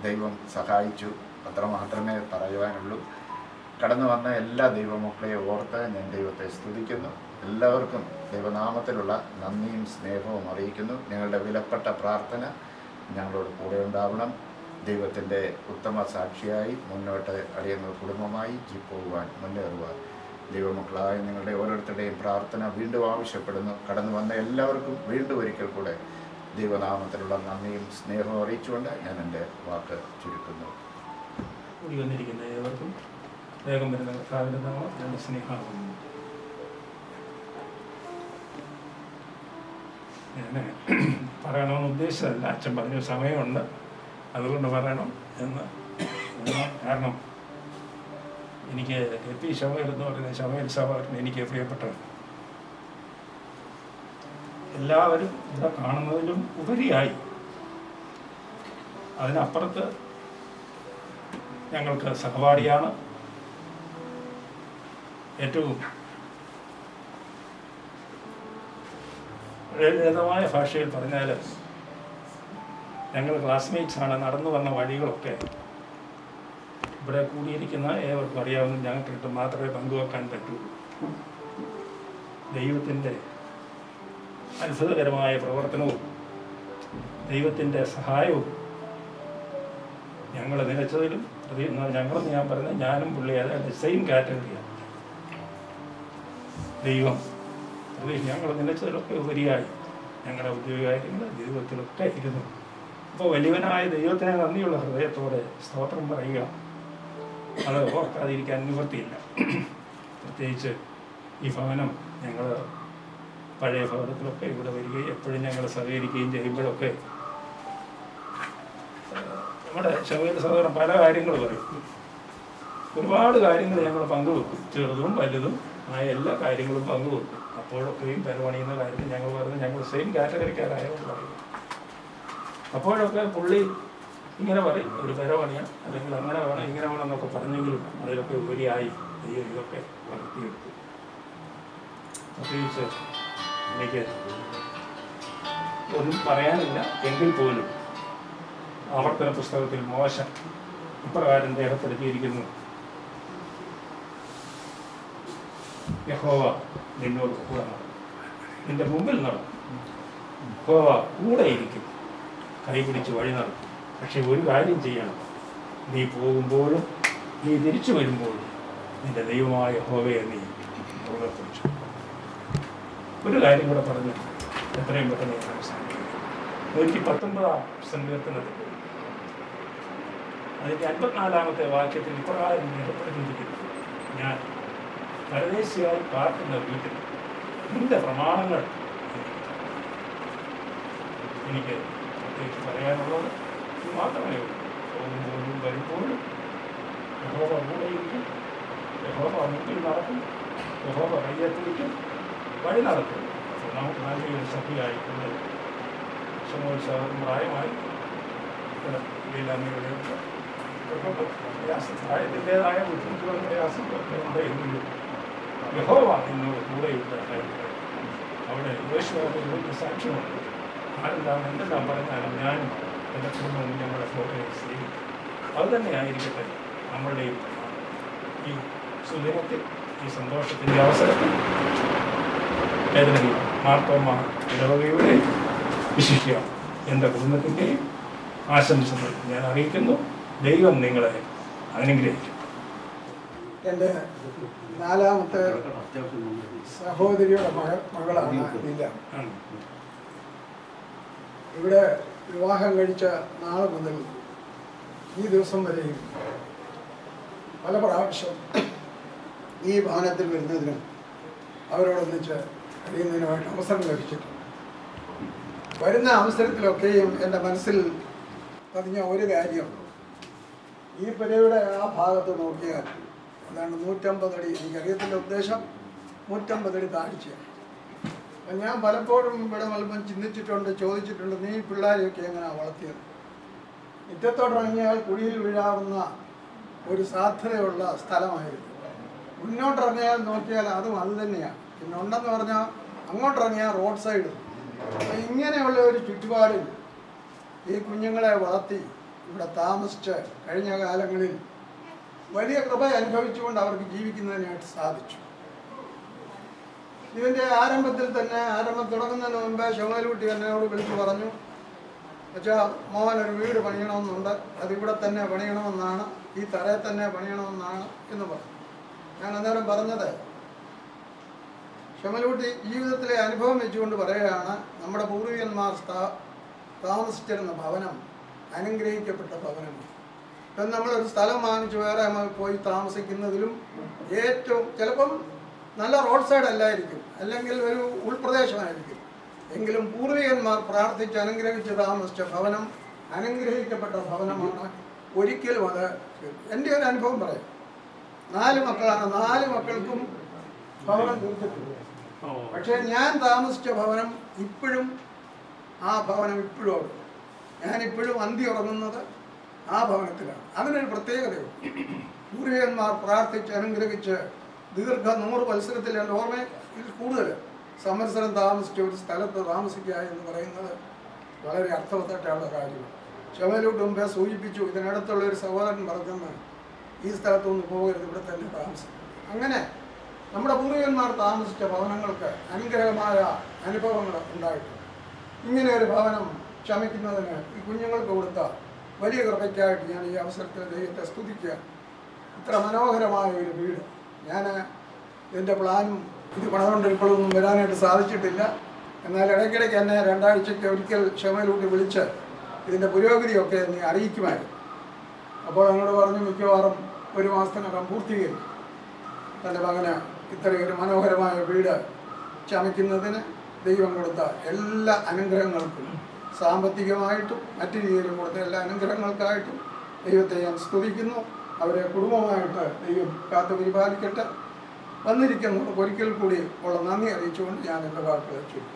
ദൈവം സഹായിച്ചു, അത്രമാത്രമേ പറയുവാനുള്ളൂ. കടന്നു വന്ന എല്ലാ ദൈവമക്കളെയും ഓർത്ത് ഞാൻ ദൈവത്തെ സ്തുതിക്കുന്നു. എല്ലാവർക്കും ദൈവനാമത്തിലുള്ള നന്ദിയും സ്നേഹവും അറിയിക്കുന്നു. ഞങ്ങളുടെ വിലപ്പെട്ട പ്രാർത്ഥന ഞങ്ങളോട് കൂടെ ഉണ്ടാവണം. ദൈവത്തിൻ്റെ ഉത്തമ സാക്ഷിയായി മുന്നോട്ട് അടിയുന്ന കുടുംബമായി പോകുവാൻ മുന്നേറുവാൻ ദൈവമക്കളായ നിങ്ങളുടെ ഓരോരുത്തരുടെയും പ്രാർത്ഥന വീണ്ടും ആവശ്യപ്പെടുന്നു. കടന്നു വന്ന എല്ലാവർക്കും വീണ്ടും ഒരിക്കൽ കൂടെ ദൈവനാമത്തിലുള്ള നന്ദിയും സ്നേഹവും അറിയിച്ചുകൊണ്ട് ഞാൻ എൻ്റെ വാക്ക് ചുരുക്കുന്നു. കൂടി വന്നിരിക്കുന്ന ഏവർക്കും വേഗം വരുന്ന കർത്താവിൻ്റെ നാമം എൻ്റെ സ്നേഹം. ഞാൻ പറയണമെന്ന് ഉദ്ദേശിച്ചതല്ല, അച്ഛൻ പറഞ്ഞ സമയമുണ്ട് അതുകൊണ്ട് പറയണം എന്ന്. കാരണം എനിക്ക് KP ശമേൽ എന്ന് പറയുന്ന ശമേൽ സഹോദരൻ എനിക്ക് പ്രിയപ്പെട്ടവൻ. എല്ലാവരും ഇവിടെ കാണുന്നതിലും ഉപരിയായി അതിനപ്പുറത്ത് ഞങ്ങൾക്ക് സഹപാഠിയാണ്. ഏറ്റവും ലളിതമായ ഭാഷയിൽ പറഞ്ഞാൽ ഞങ്ങൾ ക്ലാസ്മേറ്റ്സാണ്. നടന്നു വന്ന വഴികളൊക്കെ ഇവിടെ കൂടിയിരിക്കുന്ന ഏവർക്കും അറിയാവുന്ന ഞങ്ങൾക്ക് മാത്രമേ പങ്കുവെക്കാൻ പറ്റൂ. ദൈവത്തിൻ്റെ അത്ഭുതകരമായ പ്രവർത്തനവും ദൈവത്തിൻ്റെ സഹായവും ഞങ്ങൾ നിലച്ചതിലും ഞങ്ങളെന്ന് ഞാൻ പറഞ്ഞത് ഞാനും പുള്ളി അതായത് സെയിം കാറ്റഗറിയാണ്. ദൈവം ഞങ്ങൾ നിലച്ചതിലൊക്കെ ഉപരിയായി ഞങ്ങളുടെ ഉദ്യോഗകാര്യങ്ങൾ ജീവിതത്തിലൊക്കെ ഇരുന്നു. അപ്പോൾ വലിയവനായ ദൈവത്തിനെ നന്ദിയുള്ള ഹൃദയത്തോടെ സ്തോത്രം പറയുക, അത് ഓർക്കാതിരിക്കാൻ നിവൃത്തിയില്ല. പ്രത്യേകിച്ച് ഈ ഭവനം ഞങ്ങൾ പഴയ ഭവനത്തിലൊക്കെ ഇവിടെ വരികയും എപ്പോഴും ഞങ്ങൾ സഹകരിക്കുകയും ചെയ്യുമ്പോഴൊക്കെ നമ്മുടെ ശമേൽ സഹോദരൻ പല കാര്യങ്ങൾ പറയും. ഒരുപാട് കാര്യങ്ങൾ ഞങ്ങൾ പങ്കുവെക്കും, ചെറുതും വലുതും ആയ എല്ലാ കാര്യങ്ങളും പങ്കുവെക്കും. അപ്പോഴൊക്കെയും പെരപണിയുന്ന കാര്യത്തിൽ ഞങ്ങൾ പറയുന്നത് ഞങ്ങൾ സെയിം കാറ്റഗറിക്കാരായതുകൊണ്ട് പറയും. അപ്പോഴൊക്കെ പുള്ളി ഇങ്ങനെ പറയും, ഒരു പെരപണിയാണ് അല്ലെങ്കിൽ അങ്ങനെ വേണം ഇങ്ങനെ വേണം എന്നൊക്കെ പറഞ്ഞെങ്കിലും അതിലൊക്കെ ഉപരിയായി ഇതൊക്കെ വളർത്തിയെടുത്തു. പ്രത്യേകിച്ച് എനിക്ക് ഒന്നും പറയാനില്ല എങ്കിൽ പോലും ആവർത്തന പുസ്തകത്തിൽ മോശ ഇപ്രകാരം രേഖപ്പെടുത്തിയിരിക്കുന്നു: യഹോവ നിന്നോട് കൂടെ നടക്കും, നിന്റെ മുമ്പിൽ നടക്കും, യഹോവ കൂടെയിരിക്കും, കൈപിടിച്ച് വഴി നടക്കും. പക്ഷെ ഒരു കാര്യം ചെയ്യണം, നീ പോകുമ്പോഴും നീ തിരിച്ചു വരുമ്പോഴും നിന്റെ ദൈവമായ യഹോവയെ നീ മുറുകെ പിടിച്ചു. ഒരു കാര്യം കൂടെ പറഞ്ഞു എത്രയും പെട്ടെന്ന് അവസാനിക്കും. 119 സങ്കീർത്തനത്തിൽ അതിൻ്റെ 54-ാമത്തെ വാക്യത്തിൽ ഇപ്രകാരം രേഖപ്പെടുത്തിയിരിക്കുന്നു: ഞാൻ പരദേശിയായി പാർക്കുന്ന വീട്ടിൽ നിന്റെ പ്രമാണങ്ങൾ എനിക്ക് പ്രത്യേകിച്ച് പറയാനുള്ളത് ഇത് മാത്രമേ ഉള്ളൂ. പോകുമ്പോഴും വരുമ്പോഴും യഹോവ കൂടെയിരിക്കും, യഹോവ മുമ്പിൽ നടക്കും, യഹോവ കയ്യെത്തിരിക്കും, വഴി നടക്കും. അപ്പോൾ നമുക്ക് നല്ലൊരു സഖിയായിട്ടുണ്ട്. സമോത്സവം പ്രായമായി പ്രായത്തിൻ്റെതായ ബുദ്ധിമുട്ടുകളും പ്രയാസങ്ങളൊക്കെ ഉണ്ടെങ്കിലും യഹോവ എന്നോട് കൂടെയുണ്ട്. അവിടെ യേശുവിന്റെ സാക്ഷ്യമുണ്ട്. ആരെല്ലാം എന്തെല്ലാം പറഞ്ഞാലും ഞാനും എൻ്റെ കുടുംബവും ഞങ്ങളുടെ ഫോട്ടോയെ സ്നേഹിക്കും. അത് തന്നെ ആയിരിക്കട്ടെ നമ്മളുടെയും ഈ സുദിനത്തിൽ, ഈ സന്തോഷത്തിൻ്റെ അവസരത്തിൽ ഏതെങ്കിലും മാർത്തോമ ഇടവകയുടെ വിശിഷ്യ എൻ്റെ കുടുംബത്തിൻ്റെയും ആശംസകൾ ഞാൻ അറിയിക്കുന്നു. ദൈവം നിങ്ങളെ അനുഗ്രഹിക്കും. എൻ്റെ 4ാമത്തെ സഹോദരിയുടെ മകളാണ് ലീല. ഇവിടെ വിവാഹം കഴിച്ച നാൾ മുതൽ ഈ ദിവസം വരെയും പല പ്രാവശ്യം ഈ ഭവനത്തിൽ വരുന്നതിനും അവരോടൊന്നിച്ച് കഴിയുന്നതിനുമായിട്ട് അവസരം ലഭിച്ചിട്ടുണ്ട്. വരുന്ന അവസരത്തിലൊക്കെയും എൻ്റെ മനസ്സിൽ പതിഞ്ഞ ഒരു കാര്യം, ഈ പുരയുടെ ആ ഭാഗത്ത് നോക്കിയാൽ അതാണ് 150 അടി, എനിക്കറിയത്തില്ല ഉദ്ദേശം, 150 അടി താഴ്ചയാണ്. അപ്പം ഞാൻ പലപ്പോഴും ഇവിടെ നൽകുമ്പം ചിന്തിച്ചിട്ടുണ്ട്, ചോദിച്ചിട്ടുണ്ട്, നീ പിള്ളേരെയൊക്കെ എങ്ങനെയാണ് വളർത്തിയത്? മുറ്റത്തോട്ടിറങ്ങിയാൽ കുഴിയിൽ വീഴാവുന്ന ഒരു സാധ്യതയുള്ള സ്ഥലമായിരുന്നു. മുന്നോട്ടിറങ്ങിയാൽ നോക്കിയാൽ അതും അത് തന്നെയാണ്. പിന്നെ ഉണ്ടെന്ന് പറഞ്ഞാൽ അങ്ങോട്ടിറങ്ങിയാൽ റോഡ് സൈഡ്. അപ്പം ഇങ്ങനെയുള്ള ഒരു ചുറ്റുപാടിൽ ഈ കുഞ്ഞുങ്ങളെ വളർത്തി ഇവിടെ താമസിച്ച് കഴിഞ്ഞ കാലങ്ങളിൽ വലിയ കൃപ അനുഭവിച്ചുകൊണ്ട് അവർക്ക് ജീവിക്കുന്നതിനായിട്ട് സാധിച്ചു. ഇതിൻ്റെ ആരംഭത്തിൽ തന്നെ ആരംഭം തുടങ്ങുന്നതിന് മുമ്പേ ശമലൂട്ടി എന്നോട് വിളിച്ചു പറഞ്ഞു, വെച്ചാൽ മോനൊരു വീട് പണിയണമെന്നുണ്ട്, അതിവിടെ തന്നെ പണിയണമെന്നാണ്, ഈ തറയിൽ തന്നെ പണിയണമെന്നാണ് എന്ന് പറഞ്ഞു. ഞാൻ അന്നേരം പറഞ്ഞത്, ശമലൂട്ടി ജീവിതത്തിലെ അനുഭവം വെച്ചുകൊണ്ട് പറയുകയാണ്, നമ്മുടെ പൂർവികന്മാർ താമസിച്ചിരുന്ന ഭവനം അനുഗ്രഹിക്കപ്പെട്ട ഭവനമാണ്. ഇപ്പം നമ്മളൊരു സ്ഥലം വാങ്ങിച്ച് വേറെ നമ്മൾ പോയി താമസിക്കുന്നതിലും ഏറ്റവും ചിലപ്പം നല്ല റോഡ് സൈഡ് അല്ലായിരിക്കും, അല്ലെങ്കിൽ ഒരു ഉൾപ്രദേശമായിരിക്കും, എങ്കിലും പൂർവികന്മാർ പ്രാർത്ഥിച്ച് അനുഗ്രഹിച്ച് താമസിച്ച ഭവനം അനുഗ്രഹിക്കപ്പെട്ട ഭവനമാണ്. ഒരിക്കലും അത് എൻ്റെ ഒരു അനുഭവം പറയാം. 4 മക്കളാണ്, 4 മക്കൾക്കും ഭവനം തീർച്ചിട്ടില്ല. പക്ഷേ ഞാൻ താമസിച്ച ഭവനം ഇപ്പോഴും ആ ഭവനം ഇപ്പോഴും അവിടെ. ഞാനിപ്പോഴും അന്തി ഉറങ്ങുന്നത് ആ ഭവനത്തിലാണ്. അതിനൊരു പ്രത്യേകതയുണ്ട്. പൂർവികന്മാർ പ്രാർത്ഥിച്ച് അനുഗ്രഹിച്ച് ദീർഘ 100 വത്സരത്തിൽ എൻ്റെ ഓർമ്മയിൽ കൂടുതൽ സംവത്സരം താമസിച്ച ഒരു സ്ഥലത്ത് താമസിക്കുക എന്ന് പറയുന്നത് വളരെ അർത്ഥവത്തായിട്ടുള്ള കാര്യമാണ്. ശമലൂട്ട് മുമ്പേ സൂചിപ്പിച്ചു, ഇതിനടുത്തുള്ള ഒരു സഹോദരൻ പറഞ്ഞെന്ന്, ഈ സ്ഥലത്തൊന്നും പോകരുത്, ഇവിടെ തന്നെ താമസിക്കും. അങ്ങനെ നമ്മുടെ പൂർവികന്മാർ താമസിച്ച ഭവനങ്ങൾക്ക് അനുഗ്രഹമായ അനുഭവങ്ങൾ ഉണ്ടായിട്ടുണ്ട്. ഇങ്ങനെ ഒരു ഭവനം ക്ഷമിക്കുന്നതിന് ഈ കുഞ്ഞുങ്ങൾക്ക് കൊടുത്ത വലിയ കൃപയ്ക്കായിട്ട് ഞാൻ ഈ അവസരത്തിൽ ദൈവത്തെ സ്തുതിക്കുക. ഇത്ര മനോഹരമായ ഒരു വീട്, ഞാൻ ഇതിൻ്റെ പ്ലാനും ഇത് പണിതുകൊണ്ട് ഇപ്പോഴൊന്നും വരാനായിട്ട് സാധിച്ചിട്ടില്ല. എന്നാൽ ഇടയ്ക്കിടയ്ക്ക് എന്നെ 2 ആഴ്ചയ്ക്ക് ഒരിക്കൽ ക്ഷമയിലൂട്ടി വിളിച്ച് ഇതിൻ്റെ പുരോഗതിയൊക്കെ എന്നെ അറിയിക്കുമായിരുന്നു. അപ്പോൾ എന്നോട് പറഞ്ഞു, മിക്കവാറും 1 മാസത്തിനകം പൂർത്തീകരിക്കും. തൻ്റെ മകന് ഇത്രയൊരു മനോഹരമായ വീട് ചമയ്ക്കുന്നതിന് ദൈവം കൊടുത്ത എല്ലാ അനുഗ്രഹങ്ങൾക്കും, സാമ്പത്തികമായിട്ടും മറ്റു രീതിയിലും കൊടുത്ത എല്ലാ അനുഗ്രഹങ്ങൾക്കായിട്ടും ദൈവത്തെ ഞാൻ സ്തുതിക്കുന്നു. അവരെ കുടുംബമായിട്ട് ദൈവം കാത്തു പരിപാലിക്കട്ടെ. വന്നിരിക്കുന്നവർക്ക് ഒരിക്കൽ കൂടി ഉള്ള നന്ദി അറിയിച്ചുകൊണ്ട് ഞാൻ എൻ്റെ വാക്കുകൾ ചൊല്ലും.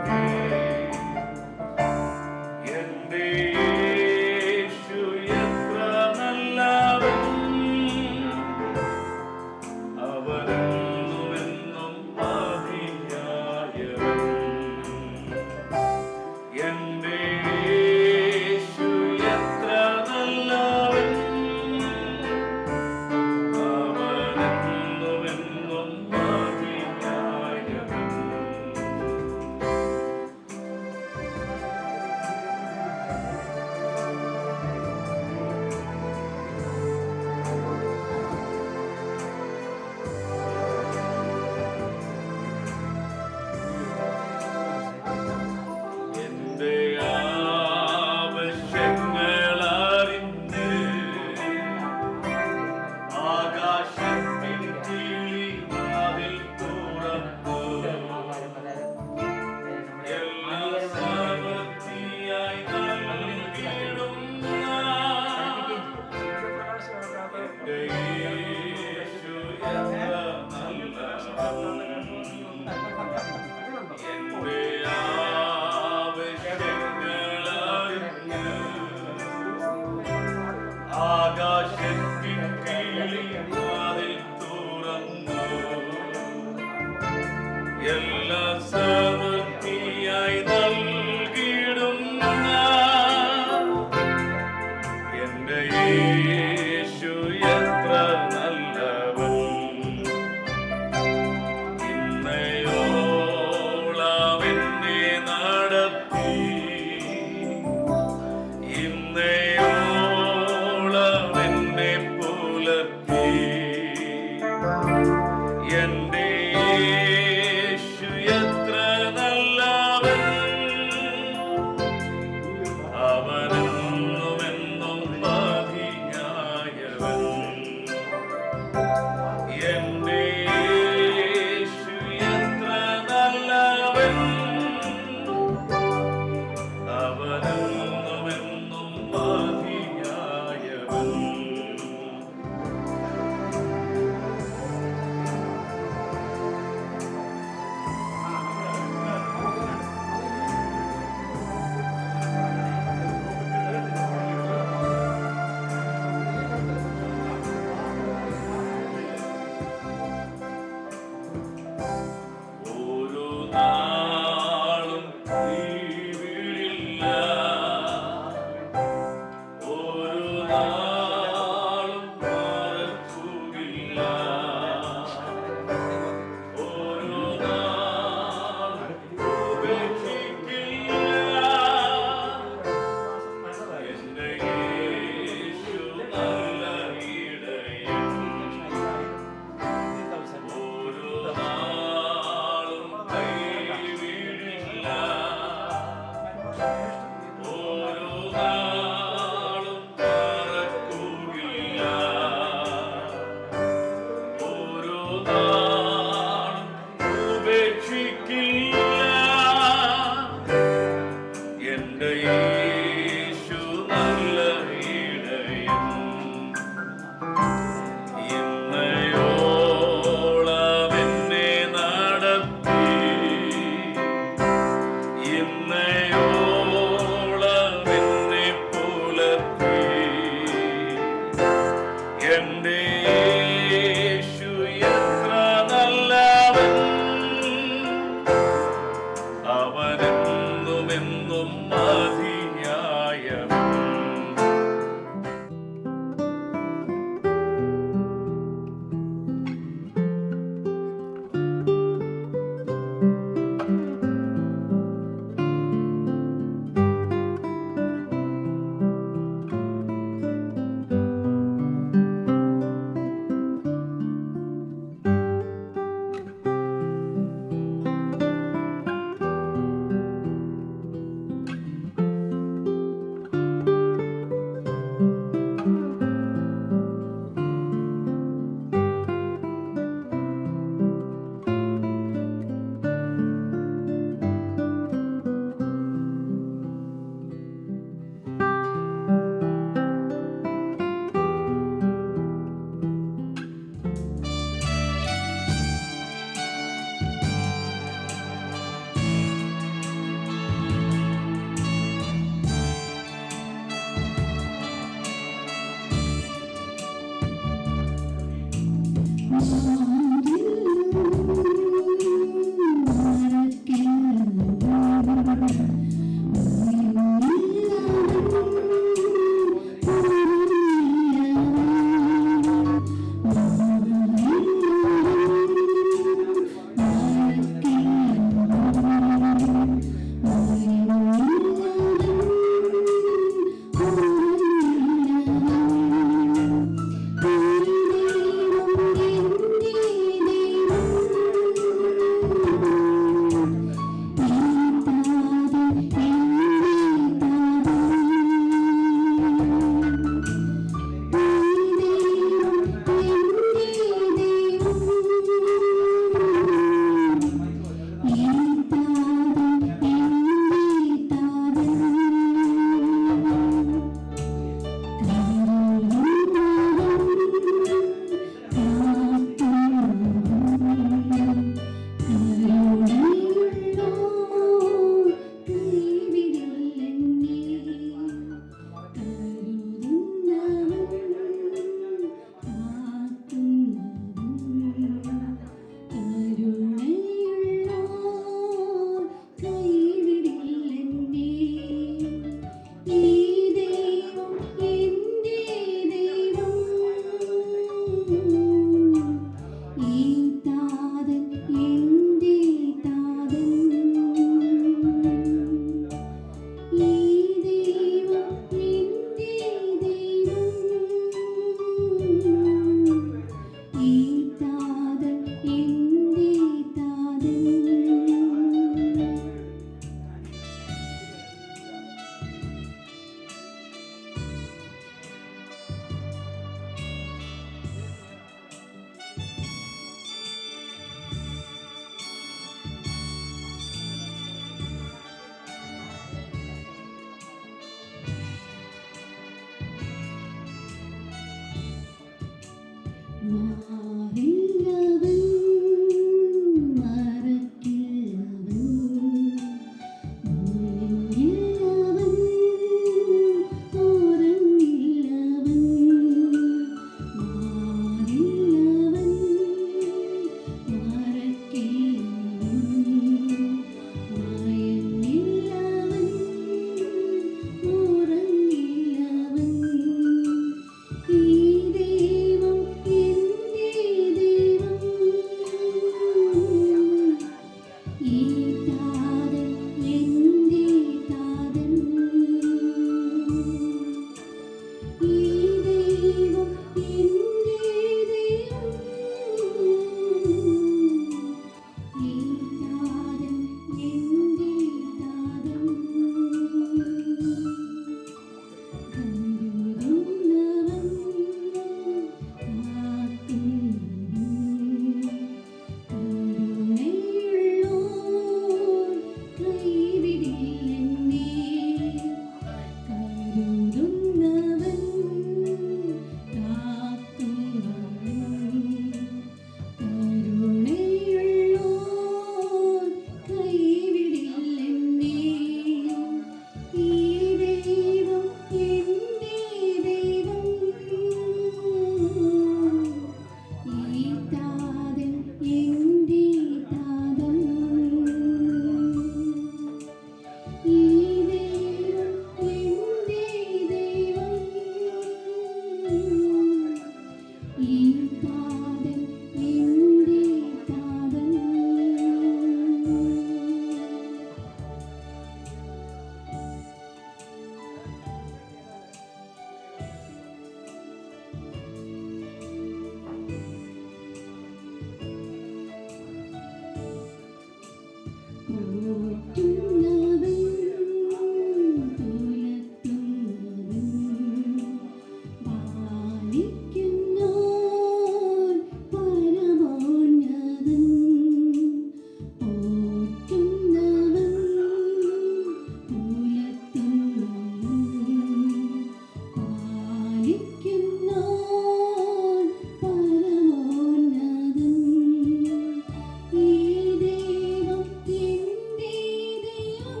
ഈ ദൈവം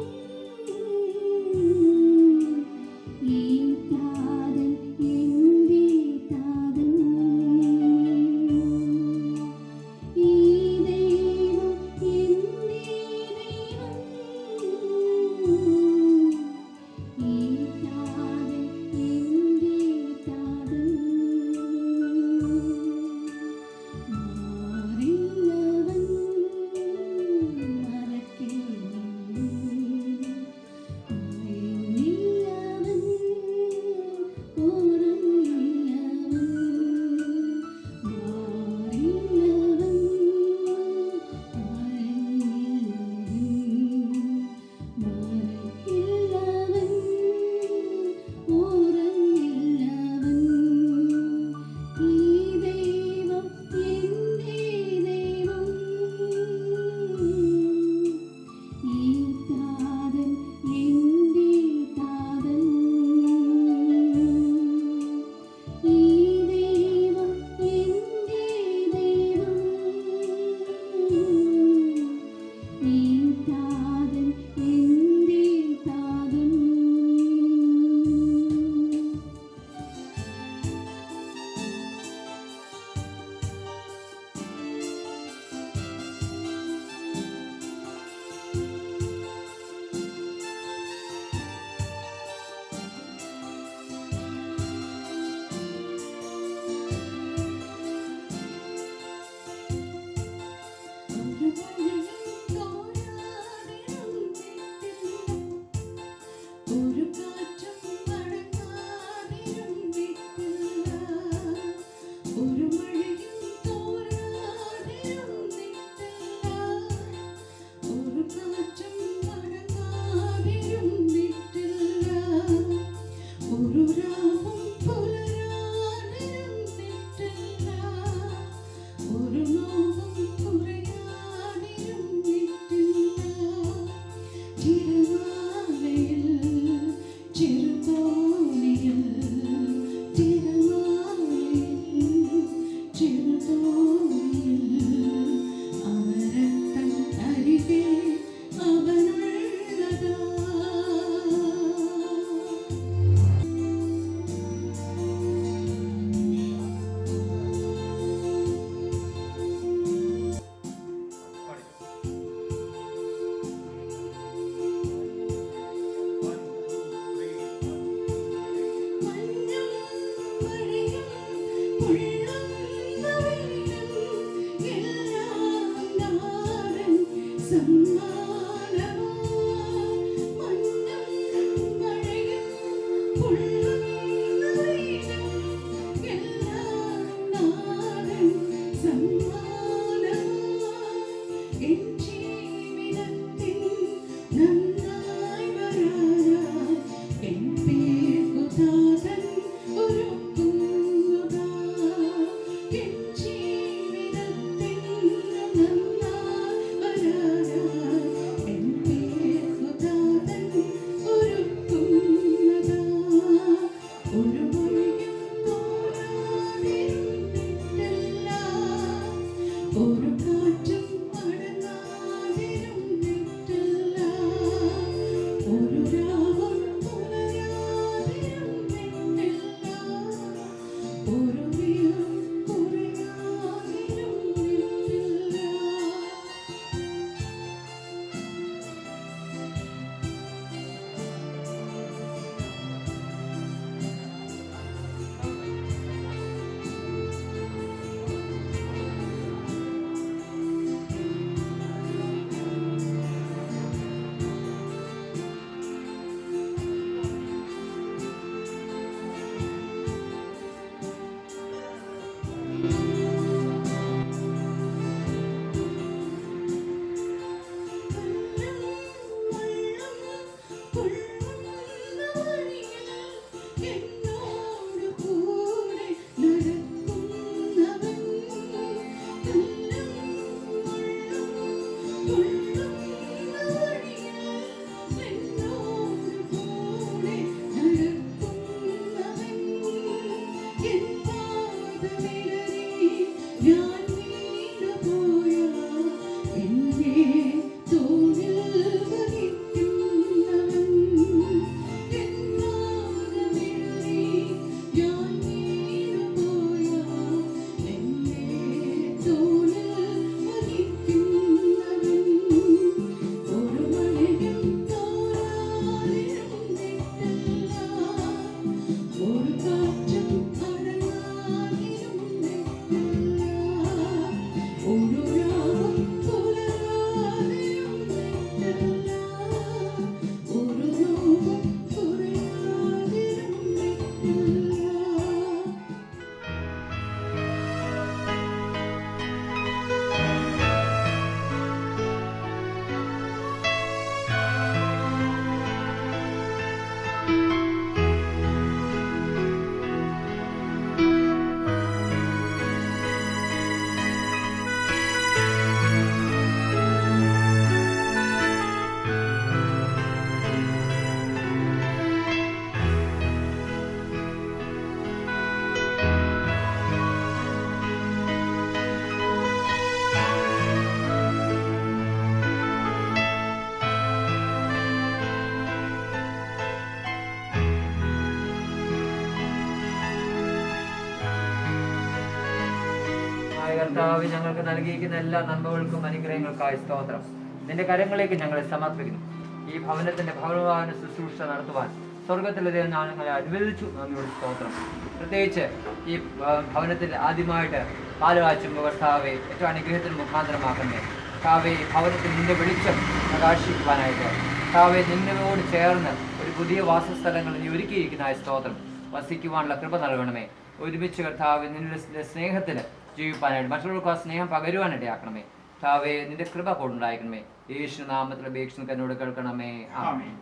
കർത്താവ് ഞങ്ങൾക്ക് നൽകിയിരിക്കുന്ന എല്ലാ നന്മകൾക്കും അനുഗ്രഹങ്ങൾക്കായി സ്തോത്രം. നിന്റെ കരങ്ങളിലേക്ക് ഞങ്ങളെ സമർപ്പിക്കുന്നു. ഈ ഭവനത്തിന്റെ ഭവനവാന ശുശ്രൂഷ നടത്തുവാൻ സ്വർഗത്തിലെ ദൈവം ഞങ്ങളെ അനുവദിച്ചു. നന്ദിയോട് സ്തോത്രം. പ്രത്യേകിച്ച് ഈ ഭവനത്തിൽ ആദ്യമായിട്ട് പാലുകാച്ചും കർത്താവെ ഏറ്റവും അനുഗ്രഹത്തിന് മുഖാന്തരമാക്കണമേ. കർത്താവെ ഭവനത്തിൽ നിന്റെ വെളിച്ചം പ്രകാശിക്കുവാനായിട്ട് കർത്താവെ നിന്നോട് ചേർന്ന് ഒരു പുതിയ വാസസ്ഥലങ്ങൾ നീ ഒരുക്കിയിരിക്കുന്നതായ സ്തോത്രം വസിക്കുവാനുള്ള കൃപ നൽകണമേ. ഒരുമിച്ച് കർത്താവ് നിന്റെ സ്നേഹത്തിൽ ജീവിപ്പാനായിട്ട് മറ്റുള്ളവർക്ക് ആ സ്നേഹം പകരുവാനിടയാക്കണമേ. കർത്താവെ നിന്റെ കൃപ കൊണ്ടുണ്ടായിരിക്കണമേ. യേശു നാമത്തിൽ അപേക്ഷിച്ച് എന്നോട് കേൾക്കണമേ. ആമേൻ.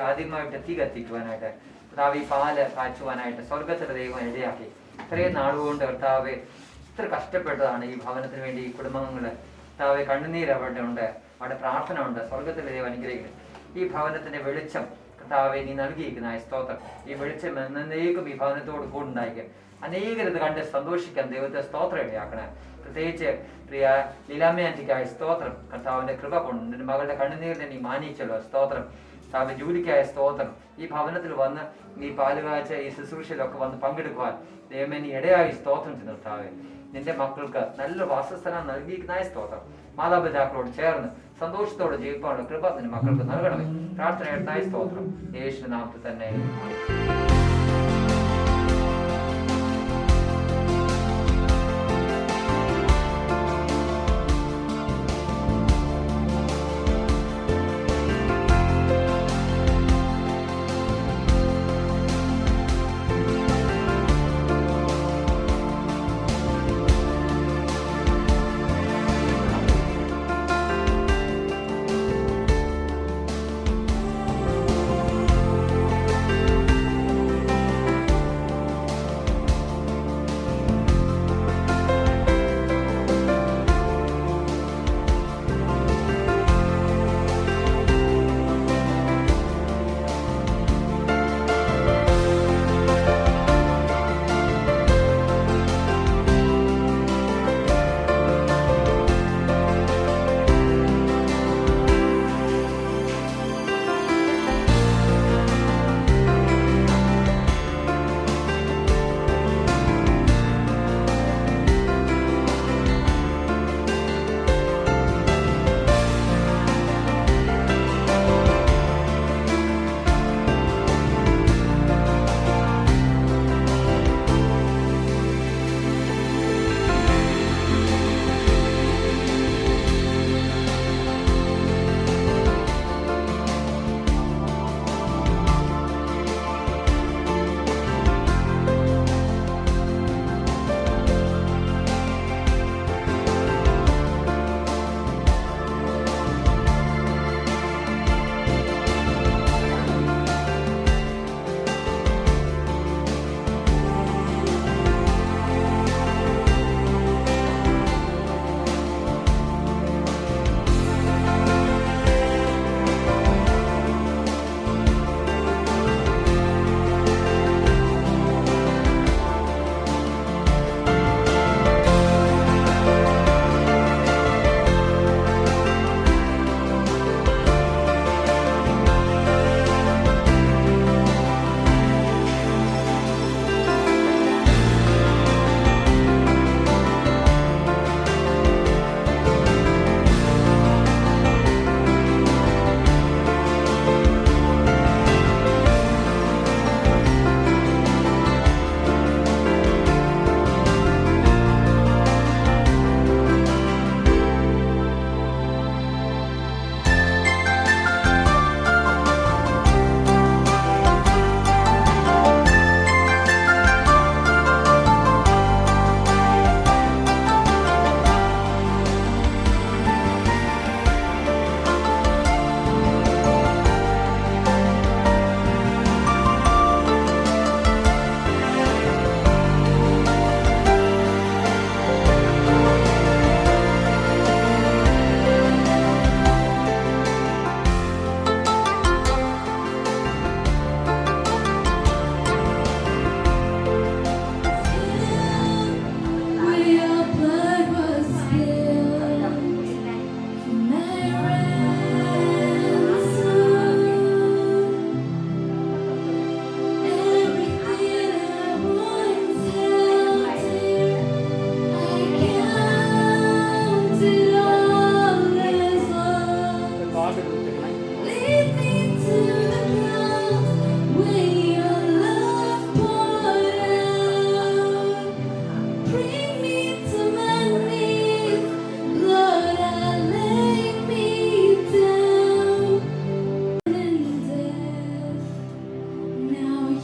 ആദ്യമായിട്ട് തീ കത്തിക്കുവാനായിട്ട് കർത്താവ് ഈ പാല് കാച്ചുവാനായിട്ട് സ്വർഗത്തിലെ ദൈവം ഇടയാക്കി. ഇത്രയും നാളുകൊണ്ട് കർത്താവ് ഇത്ര കഷ്ടപ്പെട്ടതാണ് ഈ ഭവനത്തിന് വേണ്ടി. ഈ കുടുംബങ്ങള് കർത്താവ് കണ്ണുനീര് അവിടെ ഉണ്ട്, അവിടെ പ്രാർത്ഥന ഉണ്ട്. സ്വർഗത്തിലെ ദൈവം അനുഗ്രഹിക്കുന്നു. ഈ ഭവനത്തിന്റെ വെളിച്ചം കർത്താവെ നീ നൽകിയിരിക്കുന്ന സ്തോത്രം. ഈ വെളിച്ചം എന്നേക്കും ഈ ഭവനത്തോട് കൂടുണ്ടായിരിക്കും. അനേകരത് കണ്ട് സന്തോഷിക്കാൻ ദൈവത്തെ സ്തോത്രം ഇടയാക്കണേ. പ്രത്യേകിച്ച് പ്രിയ ലീലാമ്മയാൻറ്റിക്കായ സ്തോത്രം. കർത്താവിന്റെ കൃപ കൊണ്ട് നിന്റെ മകളുടെ കണ്ണുനീരിനെ നീ മാനിച്ചല്ലോ. സ്തോത്രം. കർത്താവ് ജോലിക്കായ സ്തോത്രം. ഈ ഭവനത്തിൽ വന്ന് നീ പാലുകാഴ്ച ഈ ശുശ്രൂഷയിലൊക്കെ വന്ന് പങ്കെടുക്കുവാൻ ദൈവമേ നീ ഇടയായി സ്തോത്രം ചെയ്യുന്നു. കർത്താവെ നിന്റെ മക്കൾക്ക് നല്ല വാസസ്ഥലം നൽകിയിരിക്കുന്ന സ്തോത്രം. മാതാപിതാക്കളോട് ചേർന്ന് സന്തോഷത്തോടെ ജീവിക്കാനുള്ള കൃപ നിന്റെ മക്കൾക്ക് നൽകണമേ. പ്രാർത്ഥനയായി സ്തോത്രം. യേശുവിന്റെ നാമത്തിൽ തന്നെ.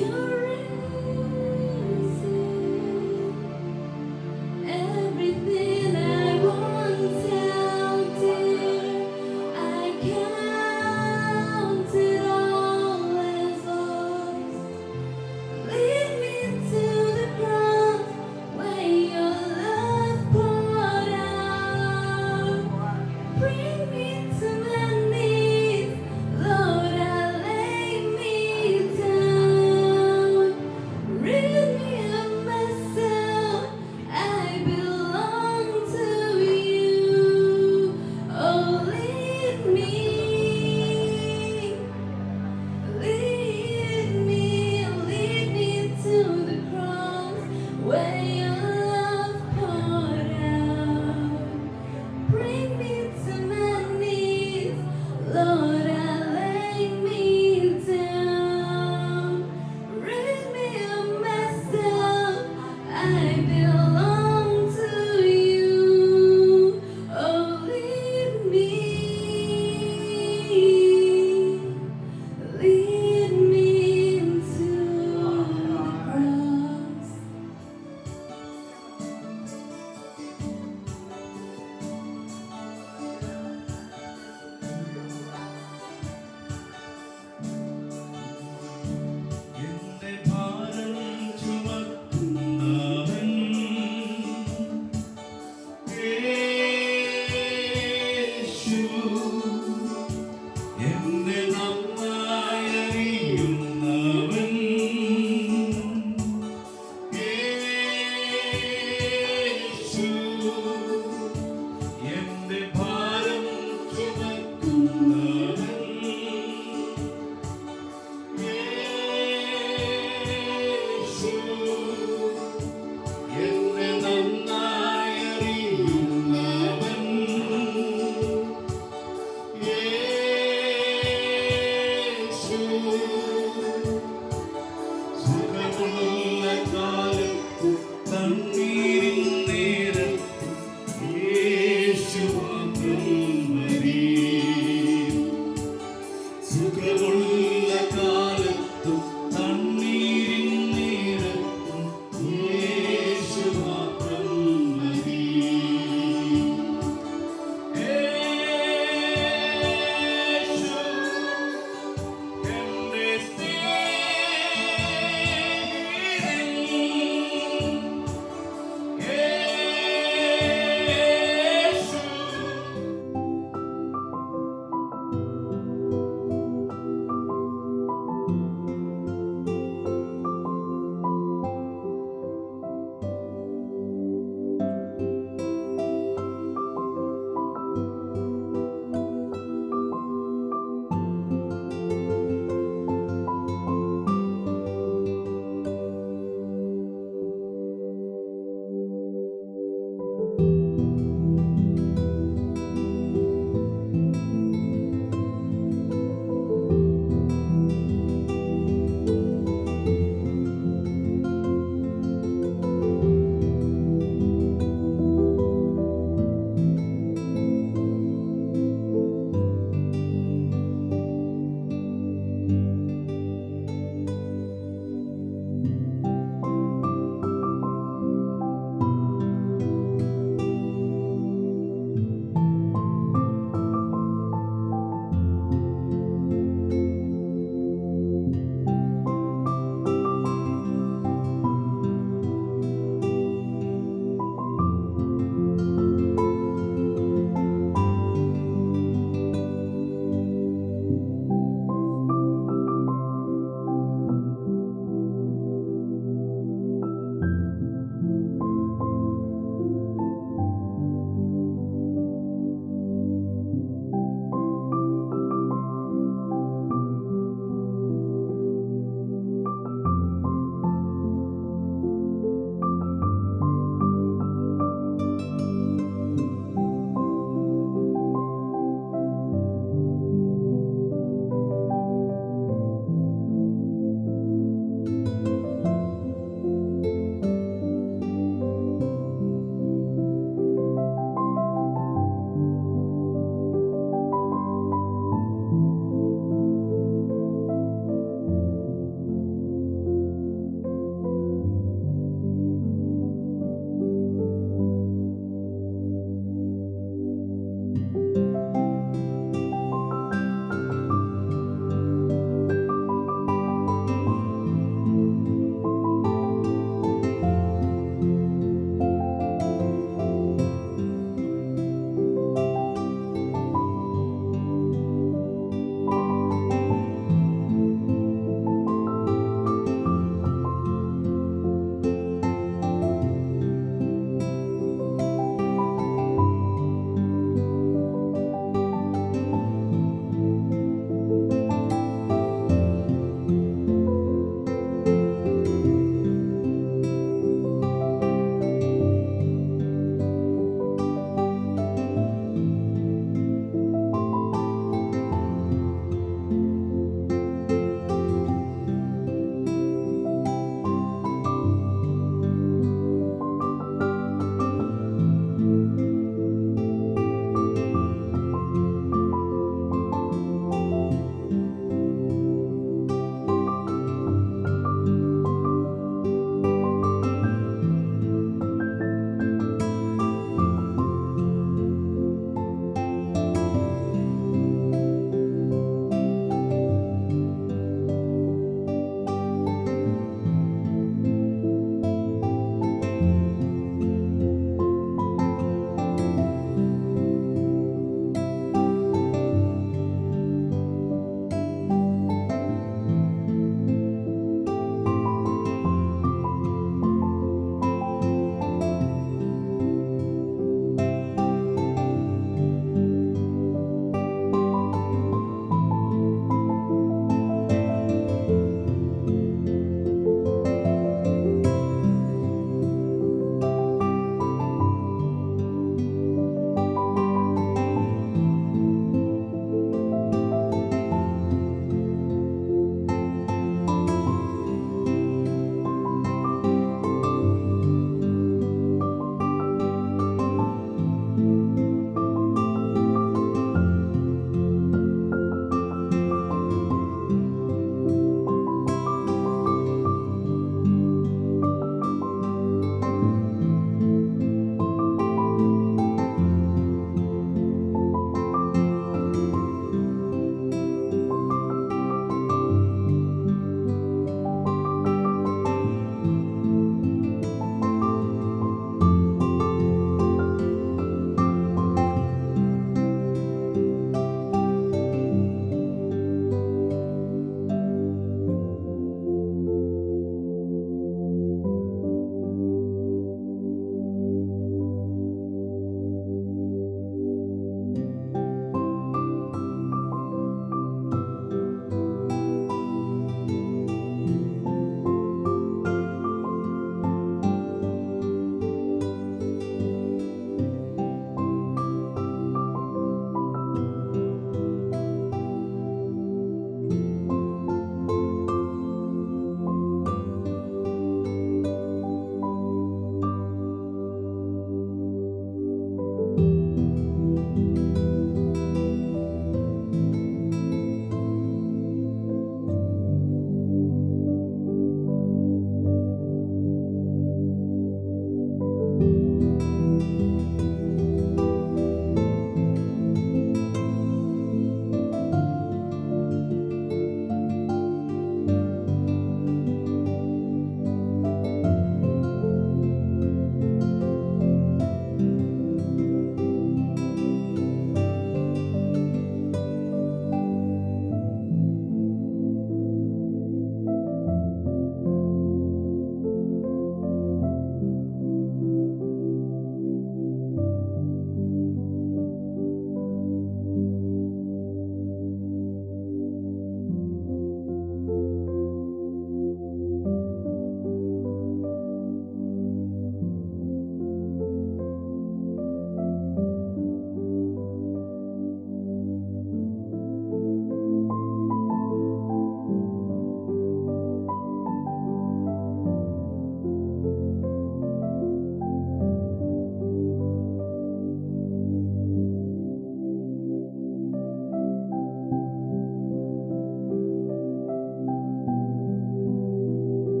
You're